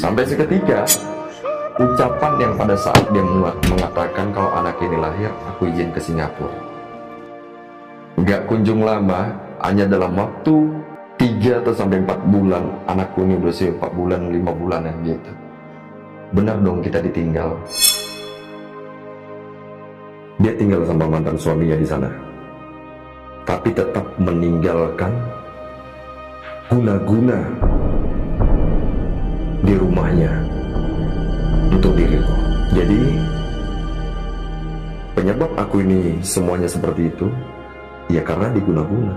Sampai seketika ucapan yang pada saat dia mengatakan kalau anak ini lahir, aku izin ke Singapura. Gak kunjung lama, hanya dalam waktu 3 atau sampai 4 bulan, anakku ini berusia 4 bulan, 5 bulanan gitu. Benar dong kita ditinggal. Dia tinggal sama mantan suaminya di sana, tapi tetap meninggalkan guna-guna di rumahnya untuk diriku. Jadi penyebab aku ini semuanya seperti itu ya karena diguna-guna.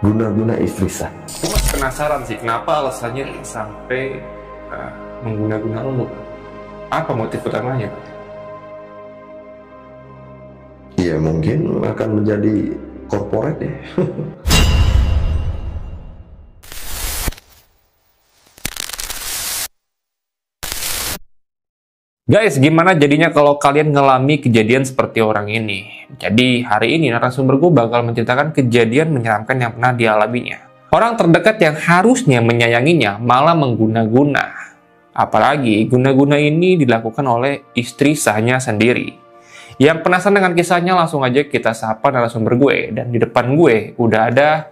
Guna-guna istri saya. Aku masih penasaran sih kenapa alasannya sampai mengguna-guna lo. Apa motif utamanya? Ya mungkin akan menjadi korporat ya. Guys, gimana jadinya kalau kalian ngalami kejadian seperti orang ini? Jadi, hari ini narasumber gue bakal menceritakan kejadian menyeramkan yang pernah dialaminya. Orang terdekat yang harusnya menyayanginya malah mengguna-guna. Apalagi, guna-guna ini dilakukan oleh istri sahnya sendiri. Yang penasaran dengan kisahnya, langsung aja kita sapa narasumber gue. Dan di depan gue udah ada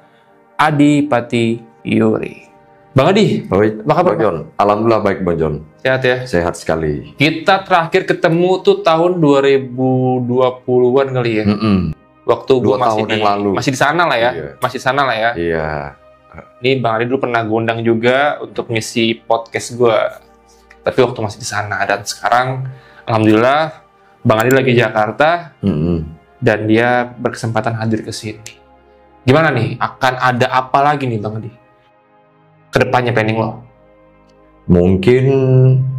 Adipati Yuri. Bang Adi, apa kabar? Bang John, alhamdulillah baik Bang John. Sehat ya? Sehat sekali. Kita terakhir ketemu tuh tahun 2020-an kali ya? Waktu gue masih yang lalu. Masih di sana lah ya? Iya. Masih sana lah ya? Iya. Ini Bang Adi dulu pernah gondang juga untuk ngisi podcast gue. Tapi waktu masih di sana. Dan sekarang, alhamdulillah, Bang Adi lagi di Jakarta. Dan dia berkesempatan hadir ke sini. Gimana nih? Akan ada apa lagi nih Bang Adi? Kedepannya planning lo? Mungkin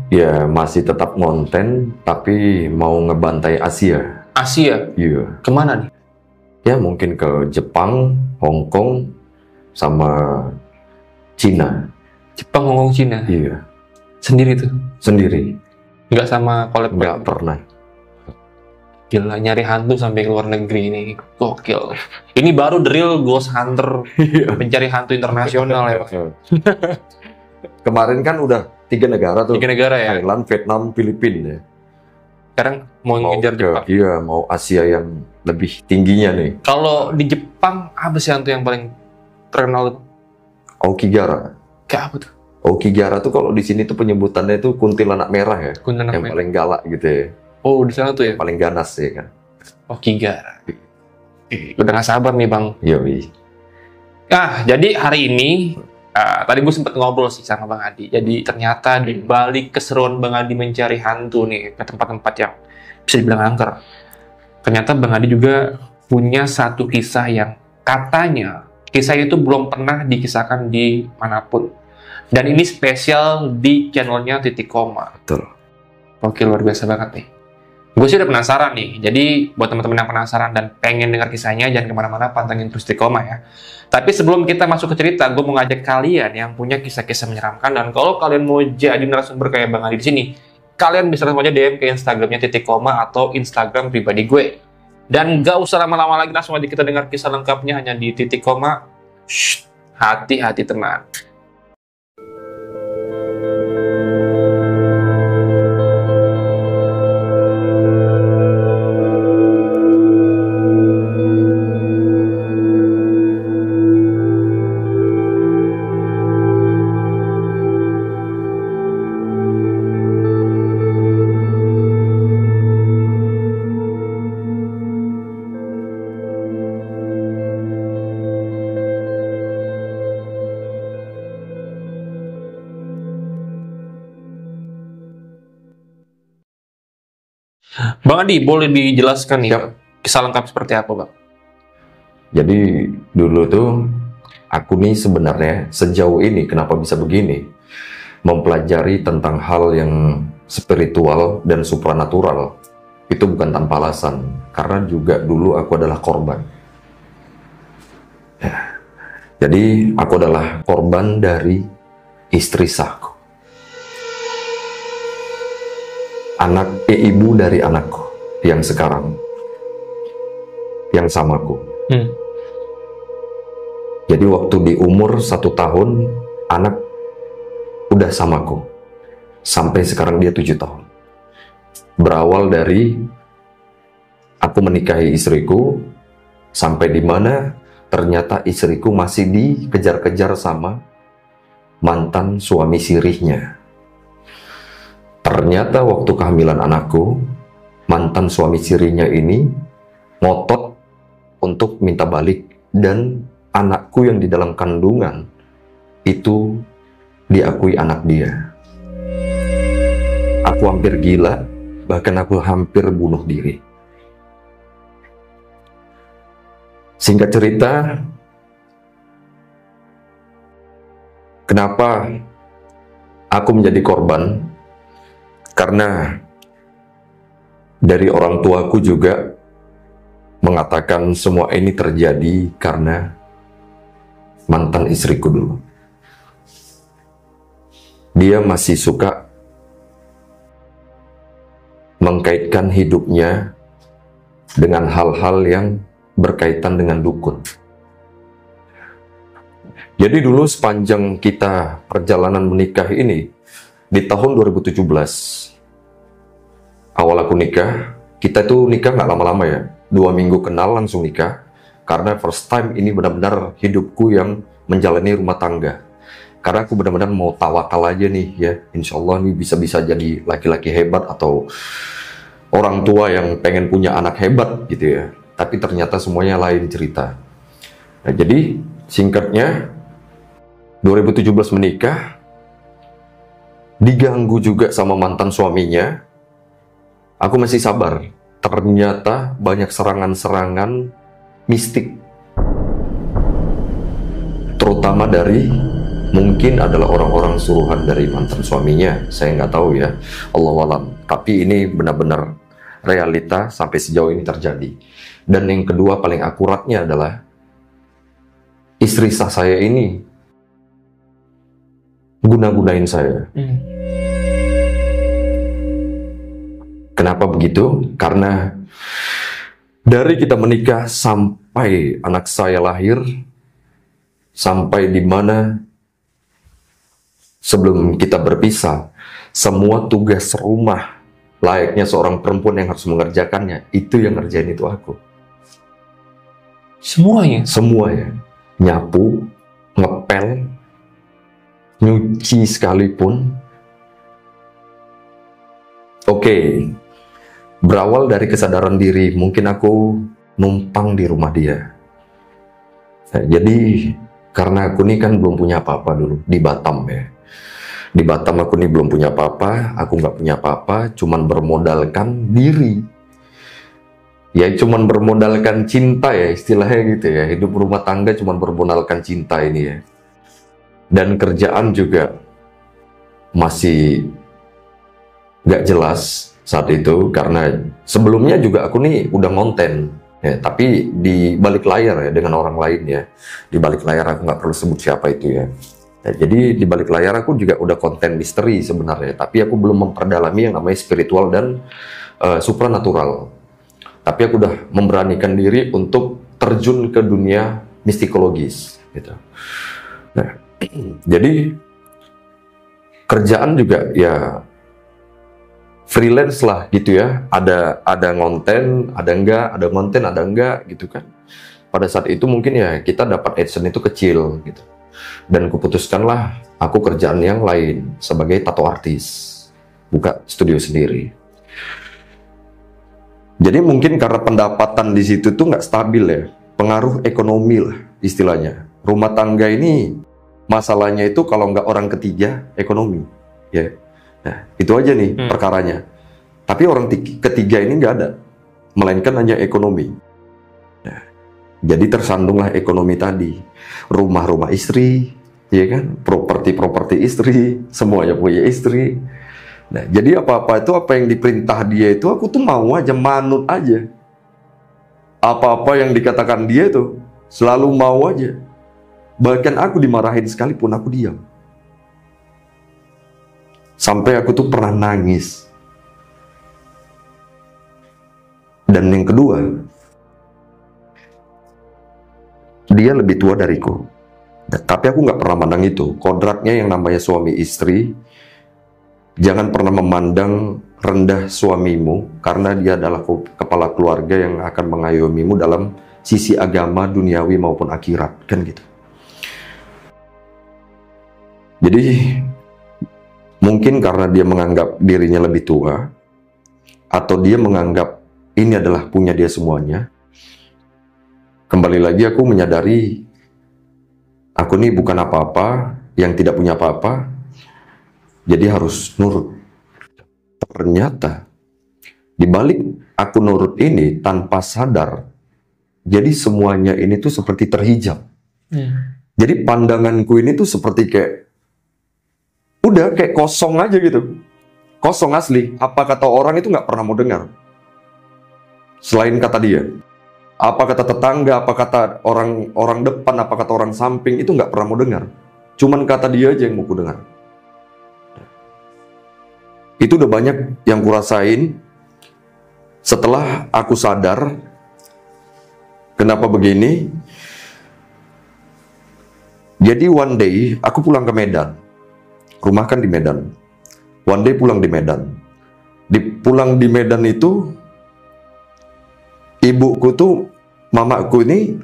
ya masih tetap konten, tapi mau ngebantai Asia. Asia? Iya. Kemana nih? Ya mungkin ke Jepang, Hong Kong, sama Cina. Jepang, Hong Kong, Cina? Iya. Sendiri tuh? Sendiri. Nggak sama collab? Nggak pernah. Gila, nyari hantu sampai ke luar negeri ini. Gokil. Ini baru the real ghost hunter. Pencari hantu internasional ya Pak. Kemarin kan udah 3 negara tuh. 3 negara ya? Thailand, Vietnam, Filipina ya. Sekarang mau ngejar Jepang? Iya, mau Asia yang lebih tingginya nih. Kalau di Jepang, apa sih hantu yang paling terkenal itu? Aokigara. Kayak apa tuh? Aokigara tuh kalau di sini tuh penyebutannya itu kuntilanak merah ya. Kuntilanak yang merah. paling galak gitu ya. Oh, di sana tuh ya? Paling ganas ya kan. Aokigara. Udah gak sabar nih Bang. Iya, Jadi hari ini, tadi gue sempet ngobrol sih sama Bang Adi. Jadi ternyata di balik keseruan Bang Adi mencari hantu nih ke tempat-tempat yang bisa dibilang angker, ternyata Bang Adi juga punya satu kisah yang katanya kisah itu belum pernah dikisahkan di manapun. Dan ini spesial di channelnya Titik Koma. Betul. Oke, luar biasa banget nih. Gue sih udah penasaran nih. Jadi buat teman-teman yang penasaran dan pengen dengar kisahnya, jangan kemana-mana, pantengin terus Titik Koma ya. Tapi sebelum kita masuk ke cerita, gue mau ngajak kalian yang punya kisah-kisah menyeramkan. Dan kalau kalian mau jadi narasumber kayak Bang Adi di sini, kalian bisa langsung aja DM ke Instagramnya Titik Koma atau Instagram pribadi gue. Dan gak usah lama-lama lagi, langsung aja kita dengar kisah lengkapnya hanya di Titik Koma. Shh, hati-hati teman. Bang Adi, boleh dijelaskan nih, kisah lengkap seperti apa, Bang? Jadi dulu tuh aku nih sebenarnya sejauh ini kenapa bisa begini, mempelajari tentang hal yang spiritual dan supranatural itu bukan tanpa alasan, karena juga dulu aku adalah korban. Jadi aku adalah korban dari istri sahku. ibu dari anakku yang sekarang, yang samaku. Jadi waktu di umur 1 tahun, anak udah samaku. Sampai sekarang dia 7 tahun. Berawal dari aku menikahi istriku, sampai di mana ternyata istriku masih dikejar-kejar sama mantan suami sirihnya. Ternyata waktu kehamilan anakku, mantan suami sirihnya ini ngotot untuk minta balik, dan anakku yang di dalam kandungan itu diakui anak dia. Aku hampir gila, bahkan aku hampir bunuh diri. Singkat cerita, kenapa aku menjadi korban? Karena dari orang tuaku juga mengatakan semua ini terjadi karena mantan istriku dulu. Dia masih suka mengkaitkan hidupnya dengan hal-hal yang berkaitan dengan dukun. Jadi dulu sepanjang kita perjalanan menikah ini, di tahun 2017, awal aku nikah, kita tuh nikah nggak lama-lama ya, 2 minggu kenal langsung nikah, karena first time ini benar-benar hidupku yang menjalani rumah tangga. Karena aku benar-benar mau tawakal aja nih ya, insya Allah nih bisa-bisa jadi laki-laki hebat atau orang tua yang pengen punya anak hebat gitu ya. Tapi ternyata semuanya lain cerita. Nah, jadi singkatnya 2017 menikah, diganggu juga sama mantan suaminya. Aku masih sabar. Ternyata banyak serangan-serangan mistik, terutama dari mungkin adalah orang-orang suruhan dari mantan suaminya. Saya nggak tahu ya, Allahualam. Tapi ini benar-benar realita sampai sejauh ini terjadi. Dan yang kedua paling akuratnya adalah istri sah saya ini guna-gunain saya. Kenapa begitu? Karena dari kita menikah sampai anak saya lahir, sampai di mana sebelum kita berpisah, semua tugas rumah layaknya seorang perempuan yang harus mengerjakannya, itu yang ngerjain itu aku. Semuanya? Semuanya. Nyapu, ngepel, nyuci sekalipun. Oke. Berawal dari kesadaran diri, mungkin aku numpang di rumah dia. Nah, jadi karena aku ini kan belum punya apa-apa dulu di Batam ya. Di Batam aku ini belum punya apa-apa, aku nggak punya apa-apa, cuman bermodalkan diri. Ya cuman bermodalkan cinta ya istilahnya gitu ya. Hidup rumah tangga cuman bermodalkan cinta ini ya. Dan kerjaan juga masih nggak jelas saat itu, karena sebelumnya juga aku nih udah ngonten ya, tapi di balik layar ya dengan orang lain ya. Di balik layar aku nggak perlu sebut siapa itu ya. Ya, jadi di balik layar aku juga udah konten misteri sebenarnya, tapi aku belum memperdalami yang namanya spiritual dan supranatural. Tapi aku udah memberanikan diri untuk terjun ke dunia mistikologis gitu. Nah, jadi kerjaan juga ya freelance lah gitu ya, ada ngonten, ada enggak, ada ngonten, ada enggak gitu kan. Pada saat itu mungkin ya kita dapat AdSense itu kecil gitu. Dan kuputuskanlah aku kerjaan yang lain sebagai tato artis, buka studio sendiri. Jadi mungkin karena pendapatan di situ tuh nggak stabil ya, pengaruh ekonomi lah istilahnya. Rumah tangga ini masalahnya itu kalau nggak orang ketiga ekonomi ya. Nah, itu aja nih perkaranya. Tapi orang ketiga ini nggak ada, melainkan hanya ekonomi. Nah, jadi tersandunglah ekonomi tadi. Rumah-rumah istri, ya kan? Properti-properti istri, semuanya punya istri. Nah, jadi apa-apa itu apa yang diperintah dia itu aku tuh mau aja, manut aja. Apa-apa yang dikatakan dia itu selalu mau aja. Bahkan aku dimarahin sekalipun aku diam. Sampai aku tuh pernah nangis. Dan yang kedua, dia lebih tua dariku. Tapi aku nggak pernah mandang itu. Kodratnya yang namanya suami istri, jangan pernah memandang rendah suamimu, karena dia adalah kepala keluarga yang akan mengayomimu dalam sisi agama, duniawi maupun akhirat, kan gitu. Jadi mungkin karena dia menganggap dirinya lebih tua, atau dia menganggap ini adalah punya dia semuanya. Kembali lagi aku menyadari, aku ini bukan apa-apa, yang tidak punya apa-apa, jadi harus nurut. Ternyata dibalik aku nurut ini tanpa sadar, jadi semuanya ini tuh seperti terhijab. Jadi pandanganku ini tuh seperti kayak udah kayak kosong aja gitu, kosong asli. Apa kata orang itu nggak pernah mau dengar. Selain kata dia, apa kata tetangga, apa kata orang depan, apa kata orang samping, itu nggak pernah mau dengar. Cuman kata dia aja yang mau ku dengar. Itu udah banyak yang kurasain. Setelah aku sadar kenapa begini, jadi one day aku pulang ke Medan. Rumah kan di Medan. One day pulang di Medan. Pulang di Medan itu, ibuku tuh, mamaku ini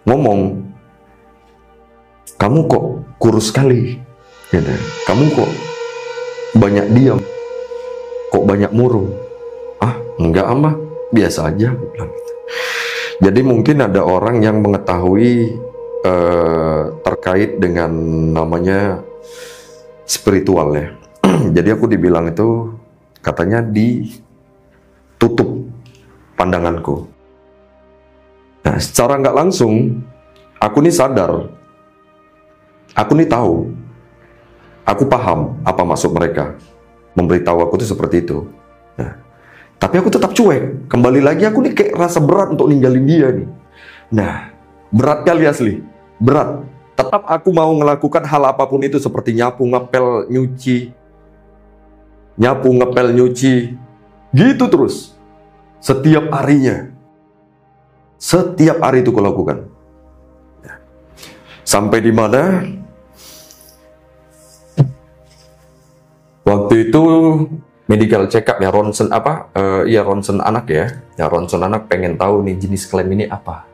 ngomong, kamu kok kurus sekali, gitu. Kamu kok banyak diam, kok banyak murung. Ah, enggak ama, biasa aja, aku bilang gitu. Jadi mungkin ada orang yang mengetahui terkait dengan namanya spiritual ya. Jadi aku dibilang itu katanya ditutup pandanganku. Nah, secara nggak langsung, aku nih sadar, aku nih tahu, aku paham apa maksud mereka memberitahu aku tuh seperti itu. Nah, tapi aku tetap cuek. Kembali lagi aku nih kayak rasa berat untuk ninggalin dia nih. Nah, berat kali asli, berat. Tetap aku mau melakukan hal apapun itu seperti nyapu, ngepel, nyuci, nyapu, ngepel, nyuci, gitu terus. Setiap harinya. Setiap hari itu kulakukan. Sampai di mana? Waktu itu medical check up ya, ronsen apa? Ronsen anak ya. Ya ronsen anak pengen tahu nih jenis kelamin ini apa.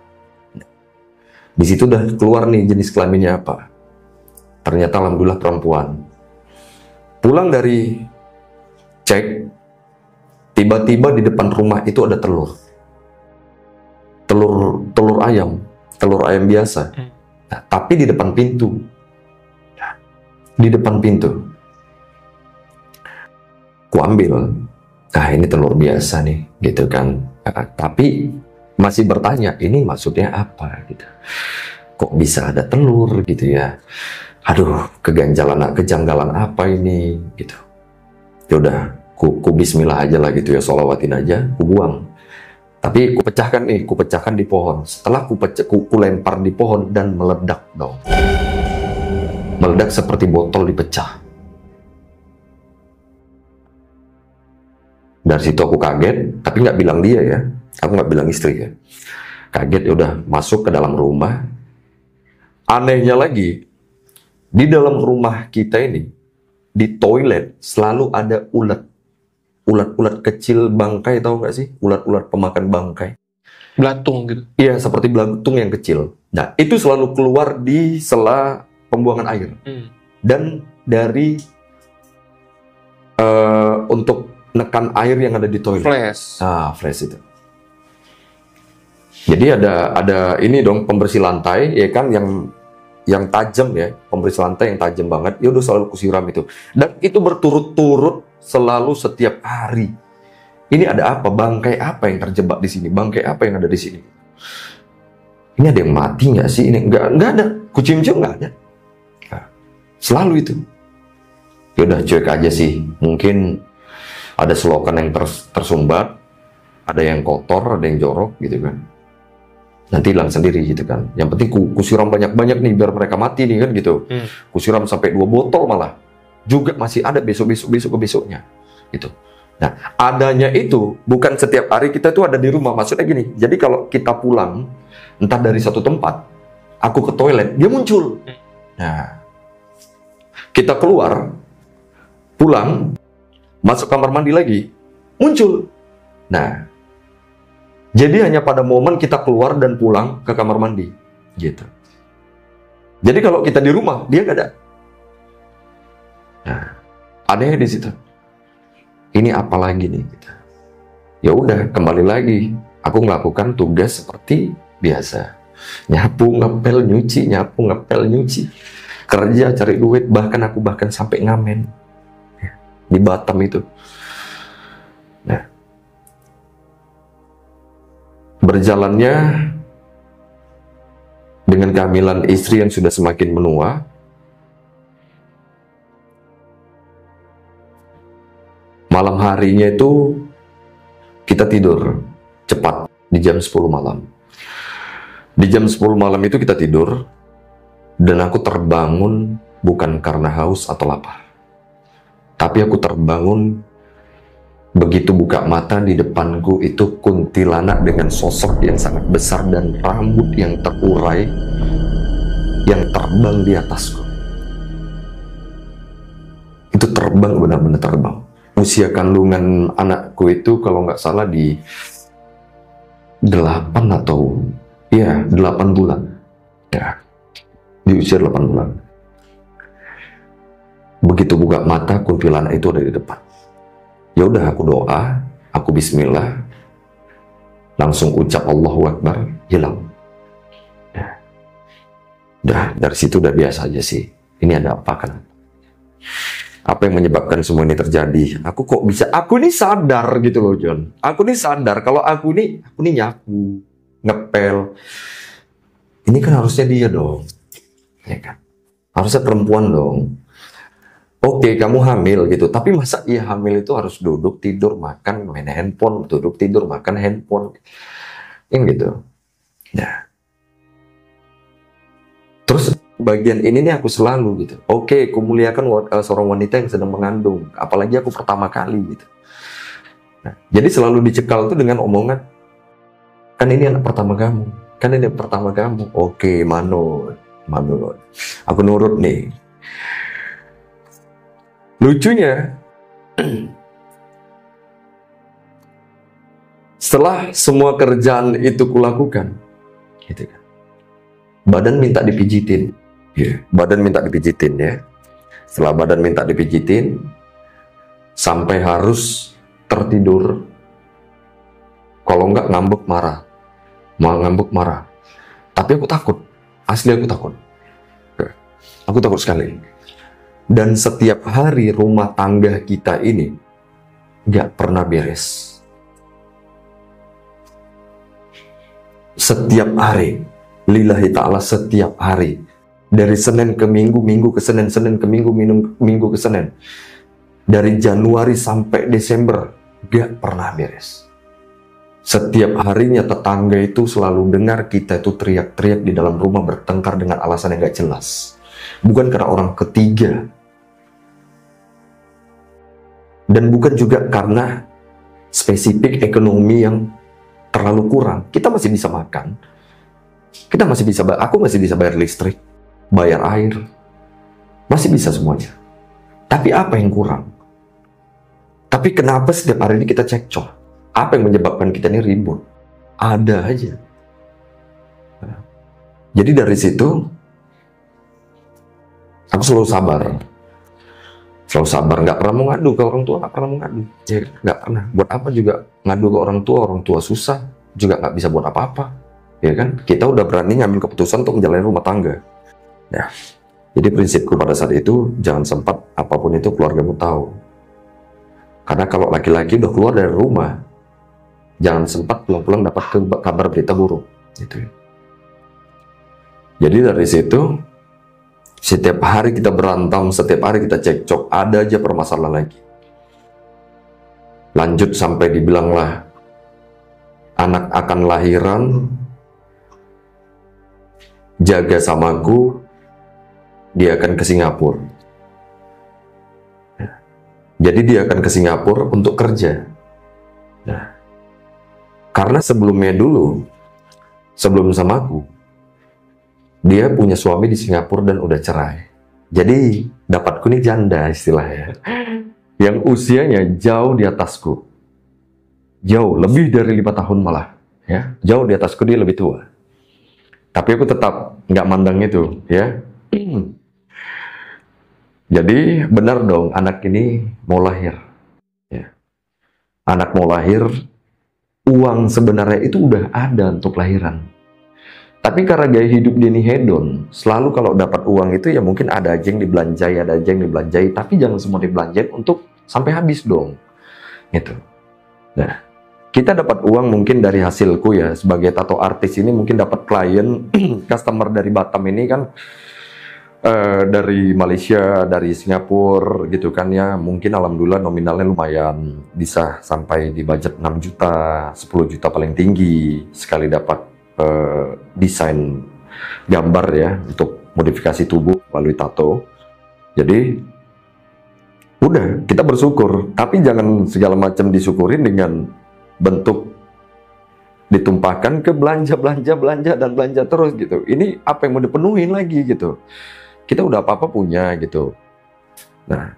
Di situ udah keluar nih jenis kelaminnya apa. Ternyata alhamdulillah perempuan. Pulang dari cek, tiba-tiba di depan rumah itu ada telur ayam biasa. Nah, tapi di depan pintu. Nah, di depan pintu. Ku ambil. Nah, ini telur biasa nih, gitu kan. Nah, tapi masih bertanya, ini maksudnya apa gitu. Kok bisa ada telur gitu ya. Aduh, kejanggalan apa ini gitu. Ya udah, ku bismillah aja lah gitu ya, sholawatin aja, ku buang. Tapi ku pecahkan di pohon. Setelah ku lempar di pohon dan meledak dong. Meledak seperti botol dipecah. Dari situ aku kaget, tapi nggak bilang dia ya. Aku nggak bilang istri ya. Kaget, ya udah masuk ke dalam rumah. Anehnya lagi, di dalam rumah kita ini, di toilet selalu ada ulat. Ulat-ulat kecil bangkai, tahu nggak sih? Ulat-ulat pemakan bangkai. Belatung gitu. Iya, seperti belatung yang kecil. Nah, itu selalu keluar di sela pembuangan air. Dan dari untuk nekan air yang ada di toilet. Flash. Ah, flash itu. Jadi ada ini dong, pembersih lantai ya kan, yang tajam ya, pembersih lantai yang tajam banget. Ya udah selalu kusiram itu. Dan itu berturut-turut selalu setiap hari. Ini ada apa? Bangkai apa yang terjebak di sini? Bangkai apa yang ada di sini? Ini ada yang mati nggak sih? Ini nggak ada. Kucing-kucing nggak ada. Nah, selalu itu. Ya udah cuek aja sih. Mungkin ada selokan yang tersumbat, ada yang kotor, ada yang jorok gitu kan. Nanti hilang sendiri gitu kan. Yang penting kusiram banyak-banyak nih biar mereka mati nih kan gitu. Kusiram sampai 2 botol malah. Juga masih ada besoknya gitu. Nah, adanya itu bukan setiap hari kita tuh ada di rumah. Maksudnya gini, jadi kalau kita pulang, entah dari satu tempat, aku ke toilet, dia muncul. Nah, kita keluar, pulang, masuk kamar mandi lagi, muncul. Nah, jadi hanya pada momen kita keluar dan pulang ke kamar mandi, gitu. Jadi kalau kita di rumah, dia gak ada. Nah, anehnya di situ. Ini apa lagi nih? Ya udah, kembali lagi. Aku melakukan tugas seperti biasa. Nyapu, ngepel, nyuci, nyapu, ngepel, nyuci. Kerja, cari duit, bahkan aku sampai ngamen. Di Batam itu. Nah, berjalannya dengan kehamilan istri yang sudah semakin menua, malam harinya itu kita tidur cepat di jam 10 malam. Di jam 10 malam itu kita tidur, dan aku terbangun bukan karena haus atau lapar. Tapi aku terbangun begitu buka mata, di depanku itu kuntilanak dengan sosok yang sangat besar dan rambut yang terurai yang terbang di atasku. Itu terbang, benar-benar terbang. Usia kandungan anakku itu kalau nggak salah di 8 atau 8 bulan. Ya, di usia 8 bulan. Begitu buka mata, kuntilanak itu ada di depan. Ya udah, aku doa, aku bismillah, langsung ucap Allahu Akbar, hilang. Ya. Udah, dari situ udah biasa aja sih. Ini ada apa kan? Apa yang menyebabkan semua ini terjadi? Aku kok bisa, aku ini sadar gitu loh John. Aku ini sadar kalau aku ini nyapu, ngepel. Ini kan harusnya dia dong. Ya kan? Harusnya perempuan dong. Oke, kamu hamil gitu. Tapi masa iya hamil itu harus duduk, tidur, makan, main handphone, duduk, tidur, makan, handphone. Yang gitu. Nah. Terus bagian ini nih aku selalu gitu. Oke, kumuliakan seorang wanita yang sedang mengandung. Apalagi aku pertama kali gitu. Nah, jadi selalu dicekal tuh dengan omongan, kan ini anak pertama kamu. Kan ini anak pertama kamu. Oke, manut. Aku nurut nih. Lucunya, setelah semua kerjaan itu kulakukan, gitu kan, badan minta dipijitin. Badan minta dipijitin ya. Setelah badan minta dipijitin, sampai harus tertidur. Kalau enggak ngambek marah. Ngambek marah. Tapi aku takut. Asli aku takut. Aku takut sekali. Dan setiap hari rumah tangga kita ini nggak pernah beres. Setiap hari, lillahi ta'ala, setiap hari. Dari Senin ke Minggu, Minggu ke Senin, Senin ke Minggu, Minggu ke Senin. Dari Januari sampai Desember, nggak pernah beres. Setiap harinya tetangga itu selalu dengar kita itu teriak-teriak di dalam rumah, bertengkar dengan alasan yang nggak jelas. Bukan karena orang ketiga. Dan bukan juga karena spesifik ekonomi yang terlalu kurang. Kita masih bisa makan. Kita masih bisa, aku masih bisa bayar listrik, bayar air. Masih bisa semuanya. Tapi apa yang kurang? Tapi kenapa setiap hari ini kita cekcok? Apa yang menyebabkan kita ini ribut? Ada aja. Jadi dari situ, aku selalu sabar. Selalu sabar, nggak pernah mau ngadu ke orang tua, nggak pernah mau ngadu. Ya, nggak pernah. Buat apa juga ngadu ke orang tua susah, juga nggak bisa buat apa-apa. Ya kan? Kita udah berani ngambil keputusan untuk menjalani rumah tangga. Ya. Jadi prinsipku pada saat itu, jangan sempat apapun itu keluargamu tahu. Karena kalau laki-laki udah keluar dari rumah, jangan sempat pulang-pulang dapat kabar berita buruk. Gitu. Jadi dari situ, setiap hari kita berantem, setiap hari kita cekcok, ada aja permasalahan lagi. Lanjut sampai dibilanglah, anak akan lahiran, jaga samaku, dia akan ke Singapura. Jadi dia akan ke Singapura untuk kerja. Nah, karena sebelumnya dulu, sebelum sama aku, dia punya suami di Singapura dan udah cerai. Jadi dapatku ini janda istilahnya, yang usianya jauh di atasku, jauh lebih dari 5 tahun malah, ya, jauh di atasku, dia lebih tua. Tapi aku tetap nggak mandang itu, ya. Jadi benar dong, anak ini mau lahir, ya. Anak mau lahir, uang sebenarnya itu udah ada untuk lahiran. Tapi karena gaya hidup dia ini hedon, selalu kalau dapat uang itu ya mungkin ada aja yang dibelanjai, ada aja yang dibelanjai, tapi jangan semua dibelanjai untuk sampai habis dong. Gitu. Nah, kita dapat uang mungkin dari hasilku ya, sebagai tato artis ini mungkin dapat klien, customer dari Batam ini kan, dari Malaysia, dari Singapura gitu kan ya, mungkin alhamdulillah nominalnya lumayan, bisa sampai di budget 6 juta, 10 juta paling tinggi sekali dapat desain gambar ya untuk modifikasi tubuh melalui tato. Jadi udah, kita bersyukur, tapi jangan segala macam disyukurin dengan bentuk ditumpahkan ke belanja dan belanja terus gitu. Ini apa yang mau dipenuhin lagi gitu. Kita udah apa-apa punya gitu. Nah,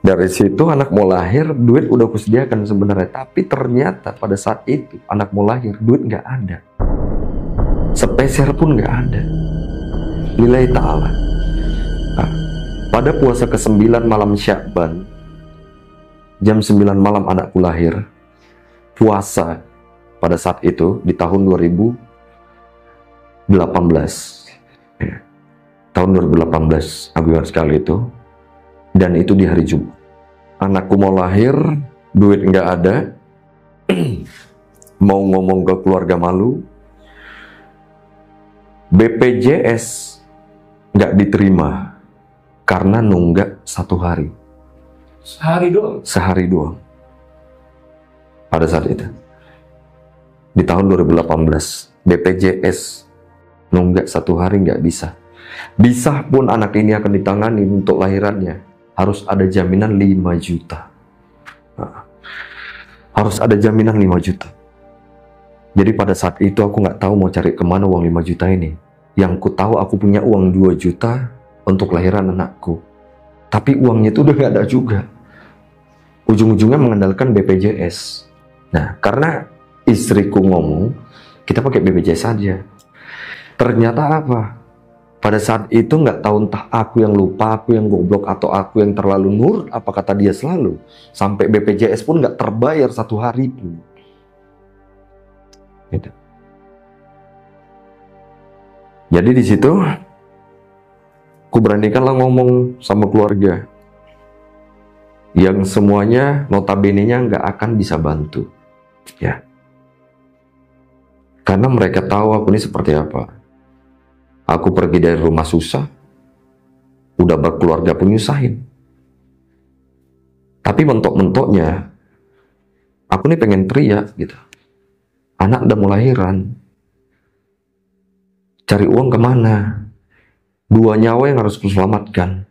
dari situ anak mau lahir, duit udah aku sediakan sebenarnya. Tapi ternyata pada saat itu anak mau lahir, duit nggak ada. Sepeser pun nggak ada. Lillahi ta'ala. Nah, pada puasa ke-9 malam Sya'ban, jam 9 malam anakku lahir. Puasa pada saat itu di tahun 2018. Ya. Tahun 2018, aku ingat sekali itu. Dan itu di hari Jumat. Anakku mau lahir, duit nggak ada. Mau ngomong ke keluarga malu. BPJS nggak diterima karena nunggak 1 hari. Sehari doang? Sehari doang. Pada saat itu. Di tahun 2018, BPJS nunggak 1 hari nggak bisa. Bisa pun anak ini akan ditangani untuk lahirannya, harus ada jaminan 5 juta. Nah, harus ada jaminan 5 juta. Jadi pada saat itu aku nggak tahu mau cari kemana uang 5 juta ini. Yang ku tahu aku punya uang 2 juta untuk lahiran anakku. Tapi uangnya itu udah nggak ada juga. Ujung-ujungnya mengandalkan BPJS. Nah, karena istriku ngomong, kita pakai BPJS saja. Ternyata apa? Pada saat itu nggak tahu entah aku yang lupa, aku yang goblok, atau aku yang terlalu nurut, apa kata dia selalu. Sampai BPJS pun nggak terbayar 1 hari pun. Gitu. Jadi di situ, aku beranikanlah ngomong sama keluarga. Yang semuanya notabene-nya nggak akan bisa bantu. Ya. Karena mereka tahu aku ini seperti apa. Aku pergi dari rumah susah, udah berkeluarga pun nyusahin. Tapi mentok-mentoknya, aku nih pengen teriak gitu. Anak udah mau lahiran, cari uang kemana? 2 nyawa yang harus kuselamatkan.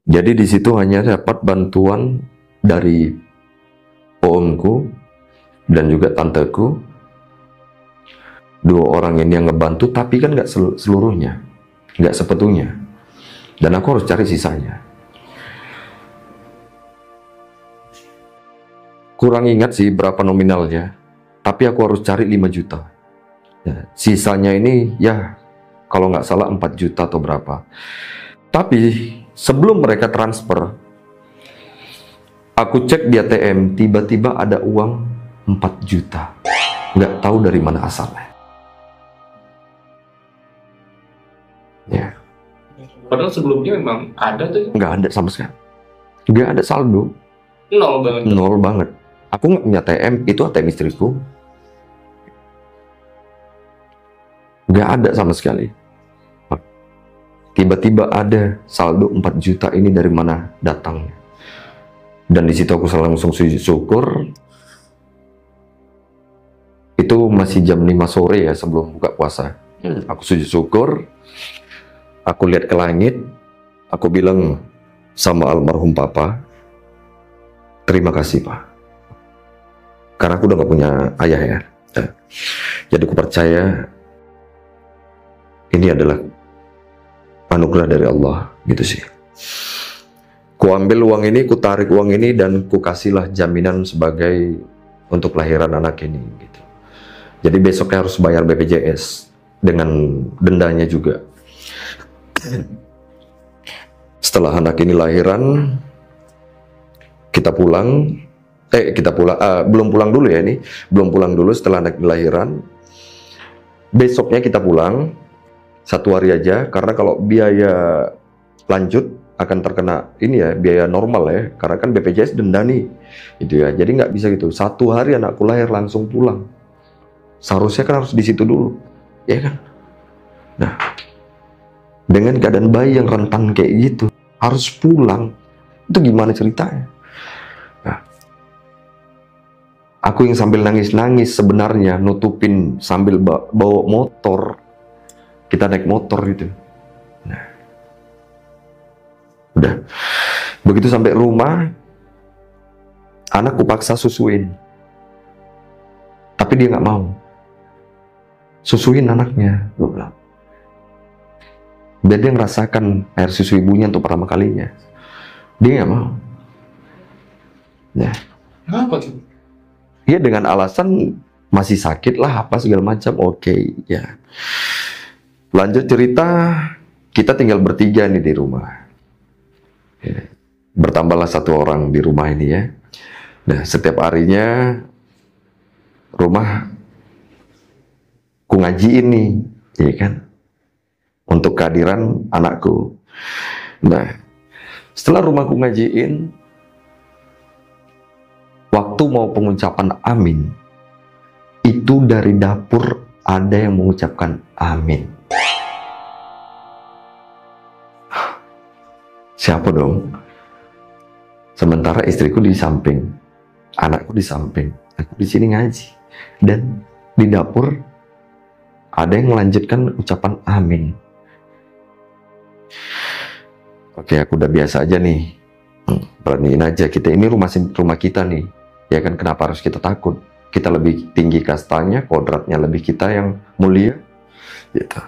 Jadi di situ hanya dapat bantuan dari omku dan juga tanteku. 2 orang ini yang ngebantu, tapi kan nggak seluruhnya, nggak sepenuhnya, dan aku harus cari sisanya. Kurang ingat sih berapa nominalnya, tapi aku harus cari 5 juta. Ya, sisanya ini ya kalau nggak salah 4 juta atau berapa. Tapi sebelum mereka transfer, aku cek di ATM, tiba-tiba ada uang 4 juta. Nggak tahu dari mana asalnya. Ya. Padahal sebelumnya memang ada tuh. Nggak ada sama sekali. Nggak ada saldo. Nol banget. Nol banget. Aku nggak punya ATM, itu ATM istriku. Nggak ada sama sekali. Tiba-tiba ada saldo 4 juta, ini dari mana datangnya. Dan di situ aku langsung sujud syukur. Itu masih jam 5 sore ya, sebelum buka puasa. Aku sujud syukur. Aku lihat ke langit, aku bilang, sama almarhum papa. Terima kasih, Pak. Karena aku udah gak punya ayah ya. Jadi aku percaya ini adalah anugerah dari Allah, gitu sih. Ku ambil uang ini, ku tarik uang ini, dan ku kasihlah jaminan sebagai untuk lahiran anak ini, gitu. Jadi besoknya harus bayar BPJS dengan dendanya juga. Setelah anak ini lahiran, kita pulang. Belum pulang dulu ya ini. Belum pulang dulu setelah anak lahiran. Besoknya kita pulang 1 hari aja, karena kalau biaya lanjut akan terkena ini ya, biaya normal ya, karena kan BPJS denda nih, gitu ya. Jadi nggak bisa gitu. 1 hari anakku lahir langsung pulang. Seharusnya kan harus di situ dulu, ya kan? Nah, dengan keadaan bayi yang rentan kayak gitu, harus pulang. Itu gimana ceritanya? Nah, aku yang sambil nangis-nangis sebenarnya nutupin sambil bawa motor. Kita naik motor gitu. Nah, udah. Begitu sampai rumah, anakku paksa susuin. Tapi dia nggak mau. Susuin anaknya, gue bilang. Biar dia ngerasakan air susu ibunya untuk pertama kalinya. Dia nggak mau. Nah, Kenapa tuh? ya dengan alasan masih sakit lah, apa segala macam. Oke, ya. Lanjut cerita, kita tinggal bertiga nih di rumah. Ya. Bertambahlah 1 orang di rumah ini ya. Nah, setiap harinya rumah ku ngajiin nih, ya kan? Untuk kehadiran anakku. Nah, setelah rumahku ngajiin, waktu mau pengucapan amin, itu dari dapur ada yang mengucapkan amin. Siapa dong? Sementara istriku di samping, anakku di samping, aku di sini ngaji, dan di dapur ada yang melanjutkan ucapan amin. Oke, aku udah biasa aja nih. Beraniin aja, kita ini rumah kita nih. Ya kan, kenapa harus kita takut? Kita lebih tinggi kastanya, kodratnya lebih kita yang mulia. Gitu.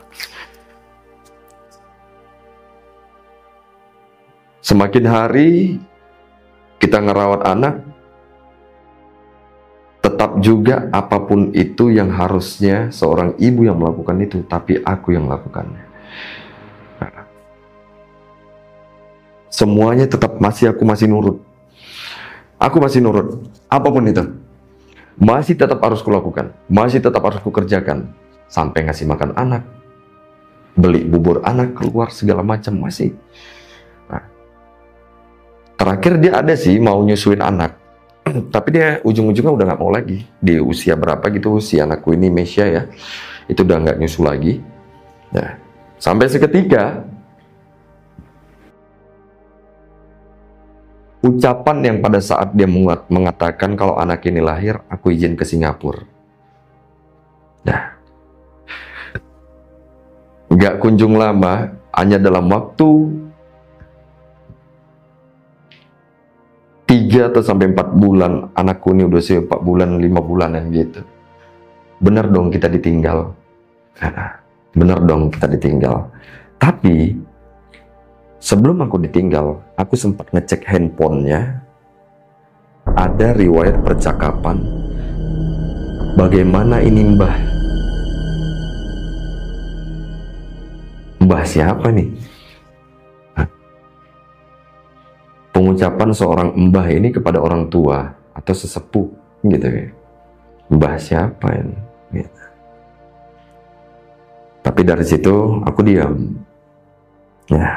Semakin hari kita ngerawat anak, tetap juga apapun itu yang harusnya seorang ibu yang melakukan itu, tapi aku yang melakukannya. Semuanya tetap aku masih nurut. Aku masih nurut. Apapun itu. Masih tetap harus kulakukan. Masih tetap harus kukerjakan. Sampai ngasih makan anak. Beli bubur anak keluar segala macam masih. Nah, terakhir dia ada sih mau nyusuin anak. Tapi dia ujung-ujungnya udah nggak mau lagi. Di usia berapa gitu, si anakku ini Mesia ya. Itu udah nggak nyusu lagi. Nah, sampai seketika ucapan yang pada saat dia mengatakan kalau anak ini lahir, aku izin ke Singapura. Nah, nggak kunjung lama, hanya dalam waktu 3 atau sampai 4 bulan, anakku ini udah 4 bulan, 5 bulanan gitu. Bener dong kita ditinggal. Bener dong kita ditinggal. Tapi sebelum aku ditinggal, aku sempat ngecek handphonenya. Ada riwayat percakapan. Bagaimana ini Mbah? Mbah siapa nih? Pengucapan seorang mbah ini kepada orang tua atau sesepuh gitu ya. Mbah siapa ini? Gitu. Tapi dari situ aku diam. Nah,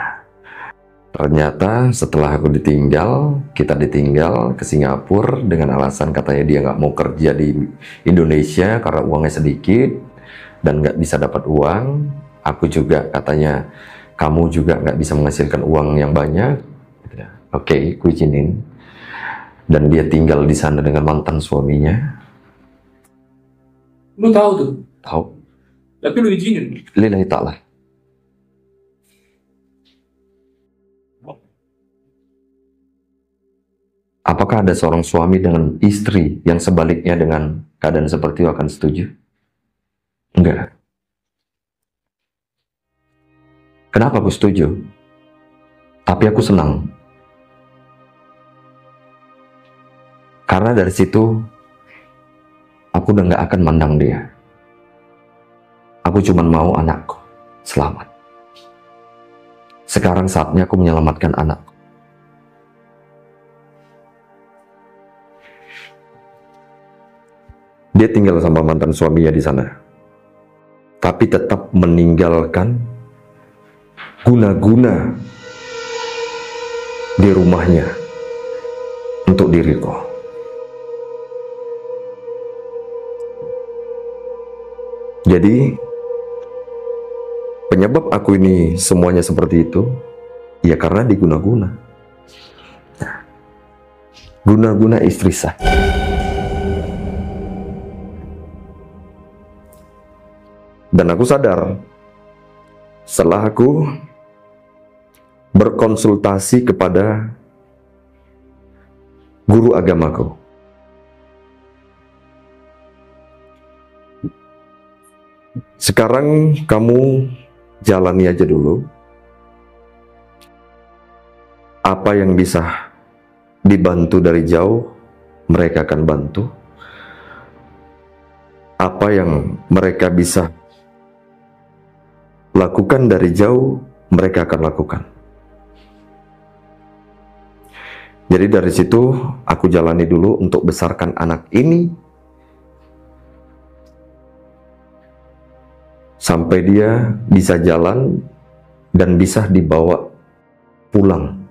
ternyata setelah aku ditinggal, kita ditinggal ke Singapura dengan alasan katanya dia nggak mau kerja di Indonesia karena uangnya sedikit dan nggak bisa dapat uang. Aku juga katanya kamu juga nggak bisa menghasilkan uang yang banyak. Oke, ku izinin. Dan dia tinggal di sana dengan mantan suaminya. Lu tahu tuh? Tahu. Tapi lu izinin? Lillahi ta'ala. Apakah ada seorang suami dengan istri yang sebaliknya dengan keadaan seperti itu akan setuju? Enggak. Kenapa aku setuju? Tapi aku senang. Karena dari situ, aku udah nggak akan mandang dia. Aku cuma mau anakku selamat. Sekarang saatnya aku menyelamatkan anakku. Dia tinggal sama mantan suaminya di sana. Tapi tetap meninggalkan guna-guna di rumahnya untuk diriku. Jadi penyebab aku ini semuanya seperti itu ya karena diguna-guna. Guna-guna istri saya. Dan aku sadar setelah aku berkonsultasi kepada guru agamaku, sekarang kamu jalani aja dulu apa yang bisa dibantu dari jauh, mereka akan bantu. Apa yang mereka bisa lakukan dari jauh, mereka akan lakukan. Jadi dari situ aku jalani dulu untuk besarkan anak ini sampai dia bisa jalan dan bisa dibawa pulang.